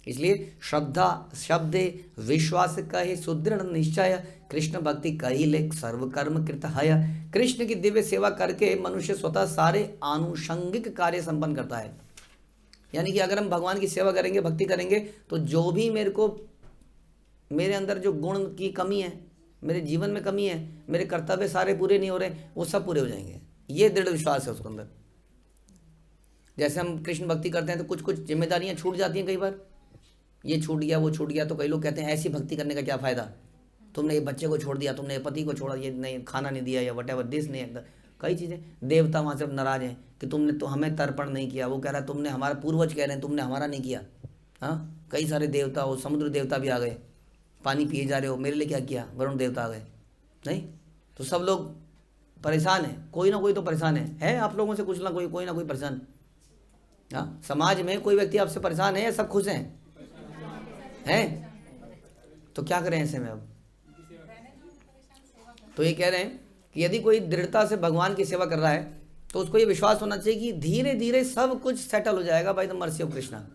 इसलिए श्रद्धा शब्द विश्वास कहे सुदृढ़ निश्चय, कृष्ण भक्ति कही ले सर्वकर्म कृत है। कृष्ण की दिव्य सेवा करके मनुष्य स्वतः सारे आनुषंगिक कार्य संपन्न करता है। यानी कि अगर हम भगवान की सेवा करेंगे, भक्ति करेंगे, तो जो भी मेरे अंदर जो गुण की कमी है, मेरे जीवन में कमी है, मेरे कर्तव्य सारे पूरे नहीं हो रहे, वो सब पूरे हो जाएंगे। ये दृढ़ विश्वास है उसके अंदर। जैसे हम कृष्ण भक्ति करते हैं तो कुछ कुछ जिम्मेदारियां छूट जाती हैं कई बार, ये छूट गया, वो छूट गया। तो कई लोग कहते हैं ऐसी भक्ति करने का क्या फ़ायदा, तुमने ये बच्चे को छोड़ दिया, तुमने ये पति को छोड़ा, ये नहीं खाना नहीं दिया, या वट एवर दिस नहीं। कई चीज़ें, देवता वहाँ से नाराज हैं कि तुमने तो हमें तर्पण नहीं किया, वो कह रहा है तुमने हमारा, पूर्वज कह रहे हैं तुमने हमारा नहीं किया। हाँ, कई सारे देवता हो, समुद्र देवता भी आ गए, पानी पिए जा रहे हो, मेरे लिए क्या किया, वरुण देवता आ गए। नहीं, तो सब लोग परेशान हैं, कोई ना कोई तो परेशान है आप लोगों से कुछ ना कोई ना कोई परेशान। हाँ, समाज में कोई व्यक्ति आपसे परेशान है या सब खुश हैं? तो क्या करें ऐसे में? अब तो ये कह रहे हैं कि यदि कोई दृढ़ता से भगवान की सेवा कर रहा है तो उसको ये विश्वास होना चाहिए कि धीरे धीरे सब कुछ सेटल हो जाएगा by the mercy of Krishna.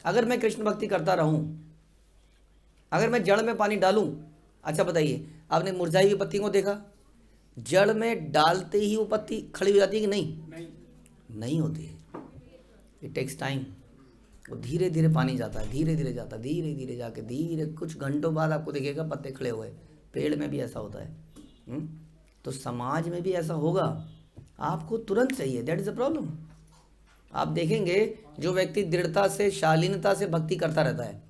अगर मैं कृष्ण भक्ति करता रहूं, अगर मैं जड़ में पानी डालूं। अच्छा बताइए, आपने मुरझाई हुई पत्ती को देखा? जड़ में डालते ही वो पत्ती खड़ी हो जाती है कि नहीं होती है। It takes time. वो धीरे धीरे पानी जाता है, धीरे धीरे जाता है, धीरे धीरे जाके धीरे कुछ घंटों बाद आपको दिखेगा पत्ते खड़े हुए। पेड़ में भी ऐसा होता है। तो समाज में भी ऐसा होगा, आपको तुरंत चाहिए, दैट इज अ प्रॉब्लम। आप देखेंगे जो व्यक्ति दृढ़ता से, शालीनता से भक्ति करता रहता है,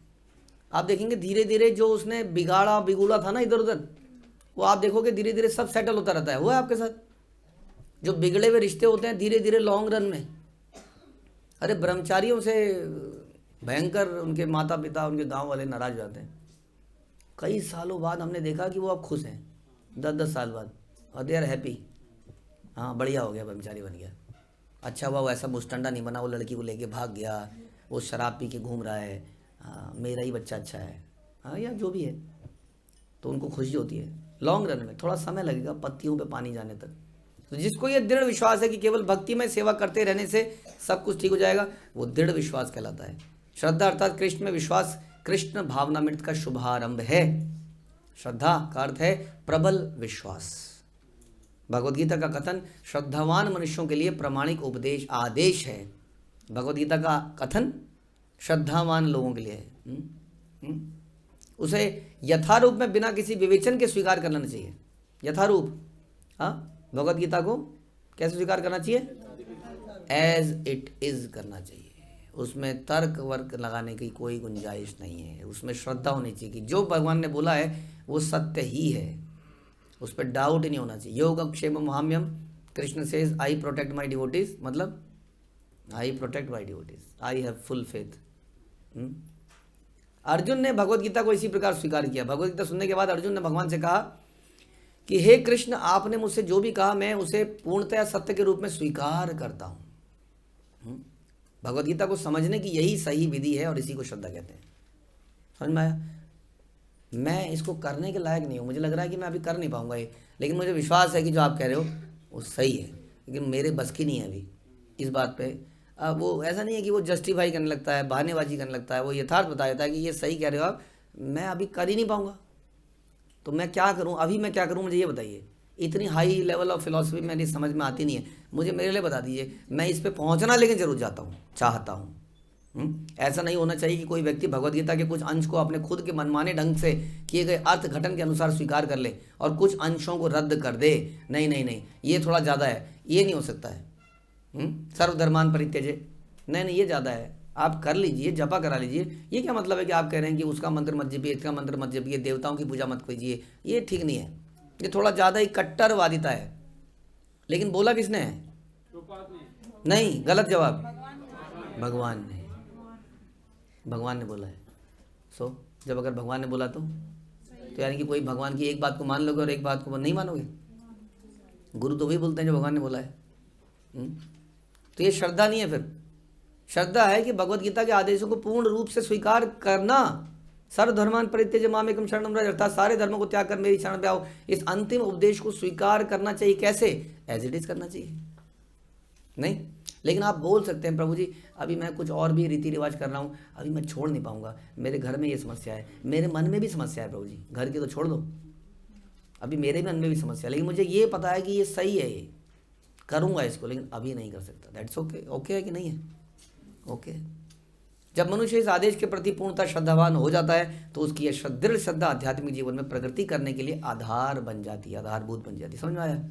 आप देखेंगे धीरे धीरे जो उसने बिगूड़ा था ना इधर उधर, वो आप देखोगे धीरे धीरे सब सेटल होता रहता है। वो है आपके साथ जो बिगड़े हुए रिश्ते होते हैं धीरे धीरे लॉन्ग रन में, अरे ब्रह्मचारियों से भयंकर उनके माता पिता, उनके गांव वाले नाराज हो जाते हैं। कई सालों बाद हमने देखा कि वो अब खुश हैं, 10-10 साल बाद, और दे आर हैप्पी। हाँ, बढ़िया हो गया, ब्रह्मचारी बन गया। अच्छा हुआ वो ऐसा मुस्टंडा नहीं बना, वो लड़की को लेके भाग गया, वो शराब पी के घूम रहा है। हाँ, मेरा ही बच्चा अच्छा है। हाँ, या जो भी है, तो उनको खुशी होती है। लॉन्ग रन में थोड़ा समय लगेगा पत्तियों पे पानी जाने तक। तो जिसको ये दृढ़ विश्वास है कि केवल भक्ति में सेवा करते रहने से सब कुछ ठीक हो जाएगा, वो दृढ़ विश्वास कहलाता है। श्रद्धा अर्थात कृष्ण में विश्वास, कृष्ण भावनामृत का शुभारंभ है। श्रद्धा का अर्थ है प्रबल विश्वास। भगवद गीता का कथन श्रद्धावान मनुष्यों के लिए प्रमाणिक उपदेश आदेश है। भगवद गीता का कथन श्रद्धावान लोगों के लिए है। उसे यथारूप में बिना किसी विवेचन के स्वीकार करना चाहिए। यथारूप, हाँ, भगवद गीता को कैसे स्वीकार करना चाहिए? एज इट इज करना चाहिए। उसमें तर्क वर्क लगाने की कोई गुंजाइश नहीं है। उसमें श्रद्धा होनी चाहिए कि जो भगवान ने बोला है वो सत्य ही है, उस पर डाउट ही नहीं होना चाहिए। योग क्षेम महाम्यम, Krishna says I protect my devotees, मतलब I protect my devotees, I have full faith. Arjun ने भगवद गीता को इसी प्रकार स्वीकार किया। भगवद गीता सुनने के बाद अर्जुन ने भगवान से कहा कि हे कृष्ण, आपने मुझसे जो भी कहा मैं उसे पूर्णतया सत्य के रूप में स्वीकार करता हूँ। भगवद गीता को समझने की यही सही विधि है और इसी को श्रद्धा कहते हैं। समझ में आया? मैं इसको करने के लायक नहीं हूँ, मुझे लग रहा है कि मैं अभी कर नहीं पाऊंगा ये, लेकिन मुझे विश्वास है कि जो आप कह रहे हो वो सही है, लेकिन मेरे बस की नहीं है अभी इस बात पे। वो ऐसा नहीं है कि वो जस्टिफाई करने लगता है, बहानेबाजी करने लगता है, वो यथार्थ बता देता है कि ये सही कह रहे हो आप, मैं अभी कर ही नहीं पाऊंगा, तो मैं क्या करूं, अभी मैं क्या करूं, मुझे ये बताइए। इतनी हाई लेवल ऑफ फिलॉसफी मेरी समझ में आती नहीं है, मुझे मेरे लिए बता दीजिए। मैं इस पे पहुंचना लेकिन जरूर चाहता हूँ। ऐसा नहीं होना चाहिए कि कोई व्यक्ति भगवद गीता के कुछ अंश को अपने खुद के मनमाने ढंग से किए गए अर्थ घटन के अनुसार स्वीकार कर ले और कुछ अंशों को रद्द कर दे। नहीं नहीं नहीं, ये थोड़ा ज़्यादा है, ये नहीं हो सकता है। सर्वधर्मान परित्यजे, नहीं ये ज़्यादा है, आप कर लीजिए, जपा करा लीजिए। ये क्या मतलब है कि आप कह रहे हैं कि उसका मंत्र मत जपिए, इसका मंत्र मत जपिए, देवताओं की पूजा मत कीजिए, ये ठीक नहीं है। ये थोड़ा ज़्यादा ही कट्टरवादिता है। लेकिन बोला किसने है? नहीं, गलत जवाब, भगवान ने बोला है। जब अगर भगवान ने बोला तो यानी कि कोई भगवान की एक बात को मान लोगे और एक बात को नहीं मानोगे। गुरु तो वही बोलते हैं जो भगवान ने बोला है। तो ये श्रद्धा नहीं है। फिर श्रद्धा है कि भगवद गीता के आदेशों को पूर्ण रूप से स्वीकार करना। सर्वधर्मान परित्यज्य मामेकं शरणं व्रज, अर्थात सारे धर्मों को त्याग कर मेरी शरण पे आओ। इस अंतिम उपदेश को स्वीकार करना चाहिए। कैसे? एज इट इज करना चाहिए। नहीं, लेकिन आप बोल सकते हैं प्रभु जी अभी मैं कुछ और भी रीति रिवाज कर रहा हूँ, अभी मैं छोड़ नहीं पाऊंगा, मेरे घर में ये समस्या है, मेरे मन में भी समस्या है प्रभु जी, घर की तो छोड़ दो, अभी मेरे मन में भी समस्या है, लेकिन मुझे ये पता है कि ये सही है, ये करूँगा इसको, लेकिन अभी नहीं कर सकता। That's okay. ओके है कि नहीं है? ओके। जब मनुष्य इस आदेश के प्रति पूर्णतः श्रद्धावान हो जाता है तो उसकी यह दृढ़ श्रद्धा आध्यात्मिक जीवन में प्रगति करने के लिए आधार बन जाती है, आधारभूत बन जाती है। समझ में आया?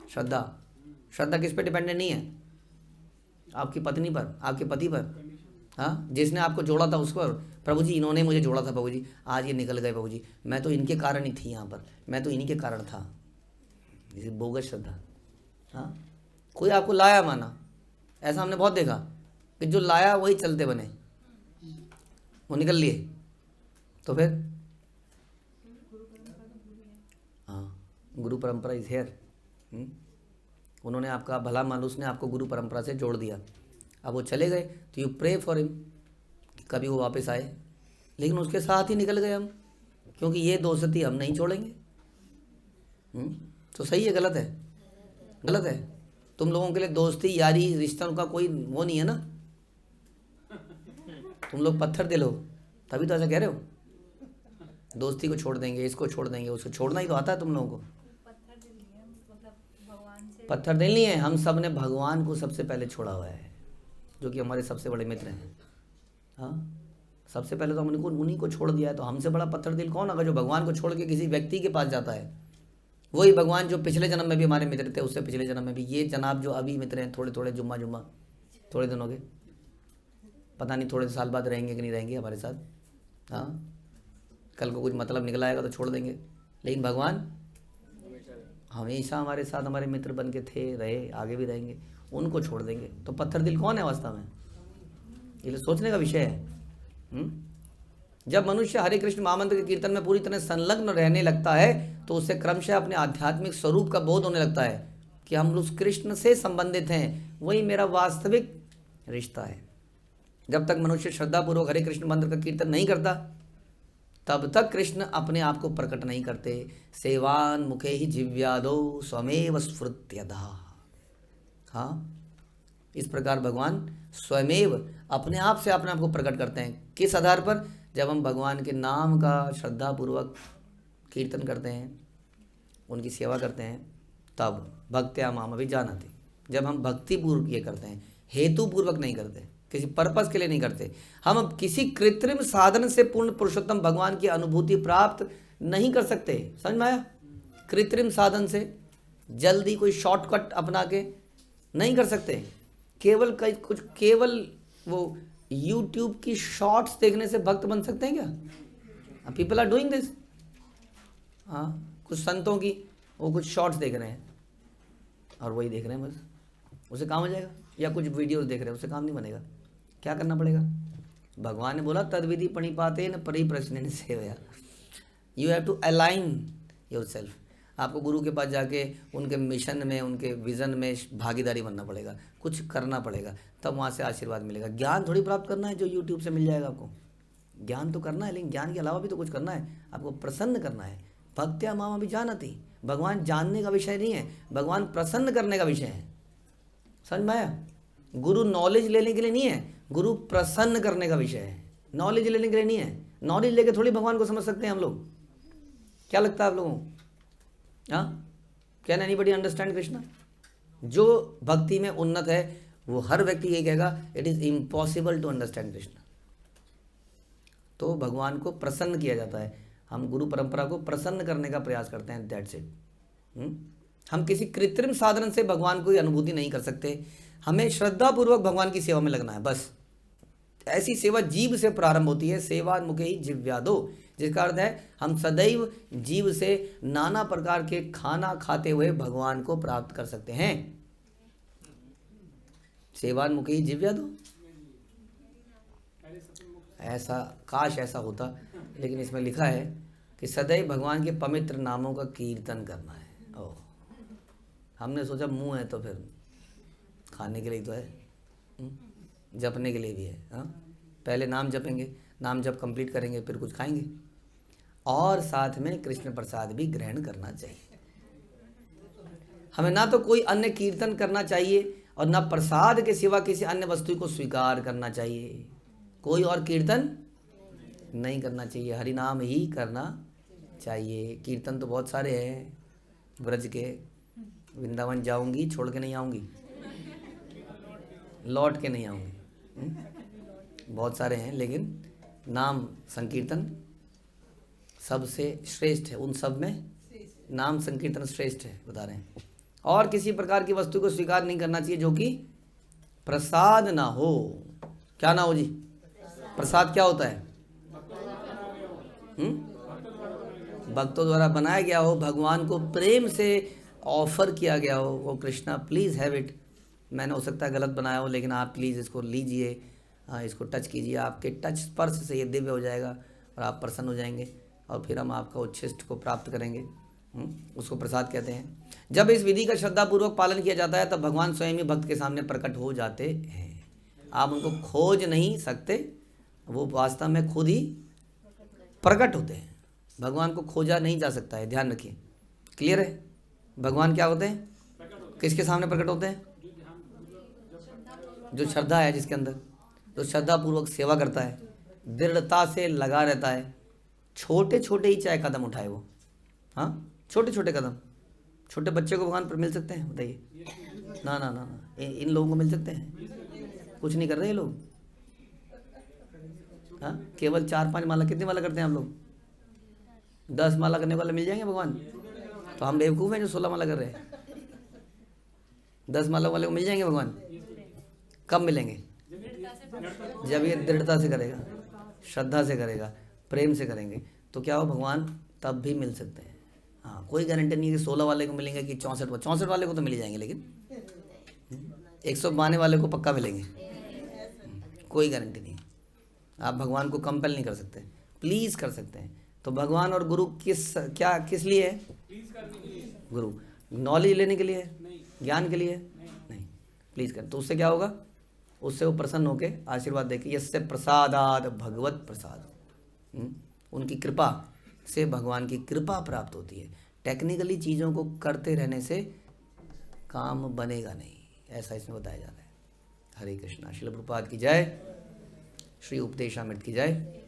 श्रद्धा किस पे डिपेंडेंट नहीं है? आपकी पत्नी पर, आपके पति पर, हाँ, जिसने आपको जोड़ा था उस पर। प्रभु जी इन्होंने मुझे जोड़ा था प्रभु जी, आज ये निकल गए प्रभु जी, मैं तो इनके कारण ही थी यहाँ पर, मैं तो इन्हीं के कारण था। इसे बोगस श्रद्धा। हाँ, कोई आपको लाया माना, ऐसा हमने बहुत देखा कि जो लाया वही चलते बने, वो निकल लिए। तो फिर हाँ, गुरु परंपरा इज हेयर। उन्होंने आपका भला मानुस ने आपको गुरु परंपरा से जोड़ दिया। अब वो चले गए तो यू प्रे फॉर हिम, कभी वो वापस आए, लेकिन उसके साथ ही निकल गए हम, क्योंकि ये दोस्ती हम नहीं छोड़ेंगे। तो सही है गलत है? गलत है। तुम लोगों के लिए दोस्ती यारी रिश्ता का कोई वो नहीं है ना। तुम लोग पत्थर दिल हो, तभी तो ऐसा कह रहे हो। दोस्ती को छोड़ देंगे, इसको छोड़ देंगे, उसको छोड़ना ही तो आता है तुम लोगों को। पत्थर दिल नहीं है, हम सब ने भगवान को सबसे पहले छोड़ा हुआ है, जो कि हमारे सबसे बड़े मित्र हैं। हाँ, सबसे पहले तो हमने उन्हीं को छोड़ दिया है, तो हमसे बड़ा पत्थर दिल कौन होगा जो भगवान को छोड़ के किसी व्यक्ति के पास जाता है? वही भगवान जो पिछले जन्म में भी हमारे मित्र थे, उससे पिछले जन्म में भी ये जनाब जो अभी मित्र हैं, थोड़े थोड़े जुम्मा थोड़े दिनों के, पता नहीं थोड़े साल बाद रहेंगे कि नहीं रहेंगे हमारे साथ। हाँ, कल को कुछ मतलब निकल आएगा तो छोड़ देंगे, लेकिन भगवान हमेशा हमारे साथ हमारे मित्र बन के थे, रहे, आगे भी रहेंगे। उनको छोड़ देंगे तो पत्थर दिल कौन है वास्तव में? ये सोचने का विषय है। जब मनुष्य हरे कृष्ण महामंत्र के कीर्तन में पूरी तरह संलग्न रहने लगता है तो उससे क्रमशः अपने आध्यात्मिक स्वरूप का बोध होने लगता है कि हम उस कृष्ण से संबंधित हैं, वही मेरा वास्तविक रिश्ता है। जब तक मनुष्य श्रद्धापूर्वक हरे कृष्ण मंत्र का कीर्तन नहीं करता तब तक कृष्ण अपने आप को प्रकट नहीं करते। सेवान मुखे ही जिव्यादो स्वमेव स्फुरत्यधा। हाँ, इस प्रकार भगवान स्वयमेव अपने आप से अपने आप को प्रकट करते हैं। किस आधार पर? जब हम भगवान के नाम का श्रद्धापूर्वक कीर्तन करते हैं, उनकी सेवा करते हैं, तब भक्त्या माम अभिजानाति। जब हम भक्तिपूर्वक ये करते हैं, हेतुपूर्वक नहीं करते, किसी पर्पस के लिए नहीं करते, हम किसी कृत्रिम साधन से पूर्ण पुरुषोत्तम भगवान की अनुभूति प्राप्त नहीं कर सकते। समझ में आया? कृत्रिम साधन से जल्दी कोई शॉर्टकट अपना के नहीं कर सकते। केवल वो YouTube की शॉर्ट्स देखने से भक्त बन सकते हैं क्या? People are doing this. हाँ, कुछ संतों की वो कुछ शॉर्ट्स देख रहे हैं और वही देख रहे हैं बस, उसे काम हो जाएगा। या कुछ वीडियोस देख रहे हैं, उससे काम नहीं बनेगा। क्या करना पड़ेगा? भगवान ने बोला तद्विधि पणिपाते न परिप्रश्न सेवया। You have to align your yourself गुरु के पास जाके उनके मिशन में, उनके विज़न में भागीदारी बनना पड़ेगा, कुछ करना पड़ेगा, तब वहाँ से आशीर्वाद मिलेगा। ज्ञान थोड़ी प्राप्त करना है जो यूट्यूब से मिल जाएगा आपको। ज्ञान तो करना है, लेकिन ज्ञान के अलावा भी तो कुछ करना है, आपको प्रसन्न करना है। भक्त्या माम अभिजानाति। भगवान जानने का विषय नहीं है, भगवान प्रसन्न करने का विषय है। समझ में आया? गुरु नॉलेज लेने के लिए नहीं है, गुरु प्रसन्न करने का विषय है। नॉलेज लेने के लिए नहीं है। नॉलेज लेके थोड़ी भगवान को समझ सकते हैं हम लोग। क्या लगता है आप लोगों को? हाँ, कैन एनीबडी अंडरस्टैंड कृष्णा? जो भक्ति में उन्नत है वो हर व्यक्ति यही कहेगा, it is impossible to understand Krishna. तो भगवान को प्रसन्न किया जाता है। हम गुरु परंपरा को प्रसन्न करने का प्रयास करते हैं, दैट्स इट। हम किसी कृत्रिम साधन से भगवान को अनुभूति नहीं कर सकते। हमें श्रद्धापूर्वक भगवान की सेवा में लगना है, बस। ऐसी सेवा जीव से प्रारंभ होती है। सेवा मुखे ही जिव्यादो, जिसका अर्थ है हम सदैव जीव से नाना प्रकार के खाना खाते हुए भगवान को प्राप्त कर सकते हैं। सेवान मुखे ही जिव्यादो, ऐसा काश ऐसा होता, लेकिन इसमें लिखा है कि सदैव भगवान के पवित्र नामों का कीर्तन करना है। ओह, हमने सोचा मुंह है तो फिर खाने के लिए तो है, जपने के लिए भी है। हाँ, पहले नाम जपेंगे, नाम जप कंप्लीट करेंगे, फिर कुछ खाएंगे, और साथ में कृष्ण प्रसाद भी ग्रहण करना चाहिए। हमें ना तो कोई अन्य कीर्तन करना चाहिए और ना प्रसाद के सिवा किसी अन्य वस्तु को स्वीकार करना चाहिए। कोई और कीर्तन नहीं करना चाहिए, हरि नाम ही करना चाहिए। कीर्तन तो बहुत सारे हैं ब्रज के। वृंदावन जाऊंगी, छोड़ के नहीं आऊंगी, लौट के नहीं आऊंगी। बहुत सारे हैं, लेकिन नाम संकीर्तन सबसे श्रेष्ठ है। उन सब में नाम संकीर्तन श्रेष्ठ है, बता रहे हैं। और किसी प्रकार की वस्तु को स्वीकार नहीं करना चाहिए जो कि प्रसाद ना हो। क्या ना हो जी? प्रसाद क्या होता है? भक्तों द्वारा बनाया गया हो, भगवान को प्रेम से ऑफर किया गया हो। वो कृष्णा प्लीज़ हैव इट। मैंने हो सकता है गलत बनाया हो, लेकिन आप प्लीज़ इसको लीजिए, इसको टच कीजिए। आपके टच स्पर्श से ये दिव्य हो जाएगा और आप प्रसन्न हो जाएंगे, और फिर हम आपका उच्छिष्ट को प्राप्त करेंगे। उसको प्रसाद कहते हैं। जब इस विधि का श्रद्धापूर्वक पालन किया जाता है तब भगवान स्वयं ही भक्त के सामने प्रकट हो जाते हैं। आप उनको खोज नहीं सकते, वो वास्तव में खुद ही प्रकट होते हैं। भगवान को खोजा नहीं जा सकता है, ध्यान रखिए। क्लियर है? भगवान क्या होते हैं? किसके सामने प्रकट होते हैं? जो श्रद्धा है जिसके अंदर, जो श्रद्धापूर्वक सेवा करता है, दृढ़ता से लगा रहता है। छोटे छोटे ही चाहे कदम उठाए वो, हाँ, छोटे छोटे कदम। छोटे बच्चे को भगवान पर मिल सकते हैं? बताइए। ना ना ना ना, इन लोगों को मिल सकते हैं? कुछ नहीं कर रहे ये लोग। हाँ, केवल 4-5 माला। कितनी माला करते हैं हम लोग? 10 माला करने वाले मिल जाएंगे भगवान? तो हम बेवकूफ़ हैं जो 16 माला कर रहे हैं। 10 माला वाले को मिल जाएंगे भगवान? कब मिलेंगे? जब ये दृढ़ता से करेगा, श्रद्धा से करेगा, प्रेम से करेंगे, तो क्या हो, भगवान तब भी मिल सकते हैं। हाँ, कोई गारंटी नहीं है कि 16 वाले को मिलेंगे कि 64 वाले को तो मिल ही जाएंगे, लेकिन 192 वाले को पक्का मिलेंगे। कोई गारंटी नहीं। आप भगवान को कंपेल नहीं कर सकते, प्लीज़ कर सकते हैं। तो भगवान और गुरु किस लिए है? गुरु नॉलेज लेने के लिए है, ज्ञान के लिए है? नहीं, प्लीज़ कर। तो उससे क्या होगा? उससे वो प्रसन्न होकर आशीर्वाद देके, यस्य प्रसादाद भगवत प्रसाद, उनकी कृपा से भगवान की कृपा प्राप्त होती है। टेक्निकली चीज़ों को करते रहने से काम बनेगा नहीं, ऐसा इसमें बताया जा रहा है। हरे कृष्णा। श्रील प्रभुपाद की जय, श्री उपदेशामृत की जय।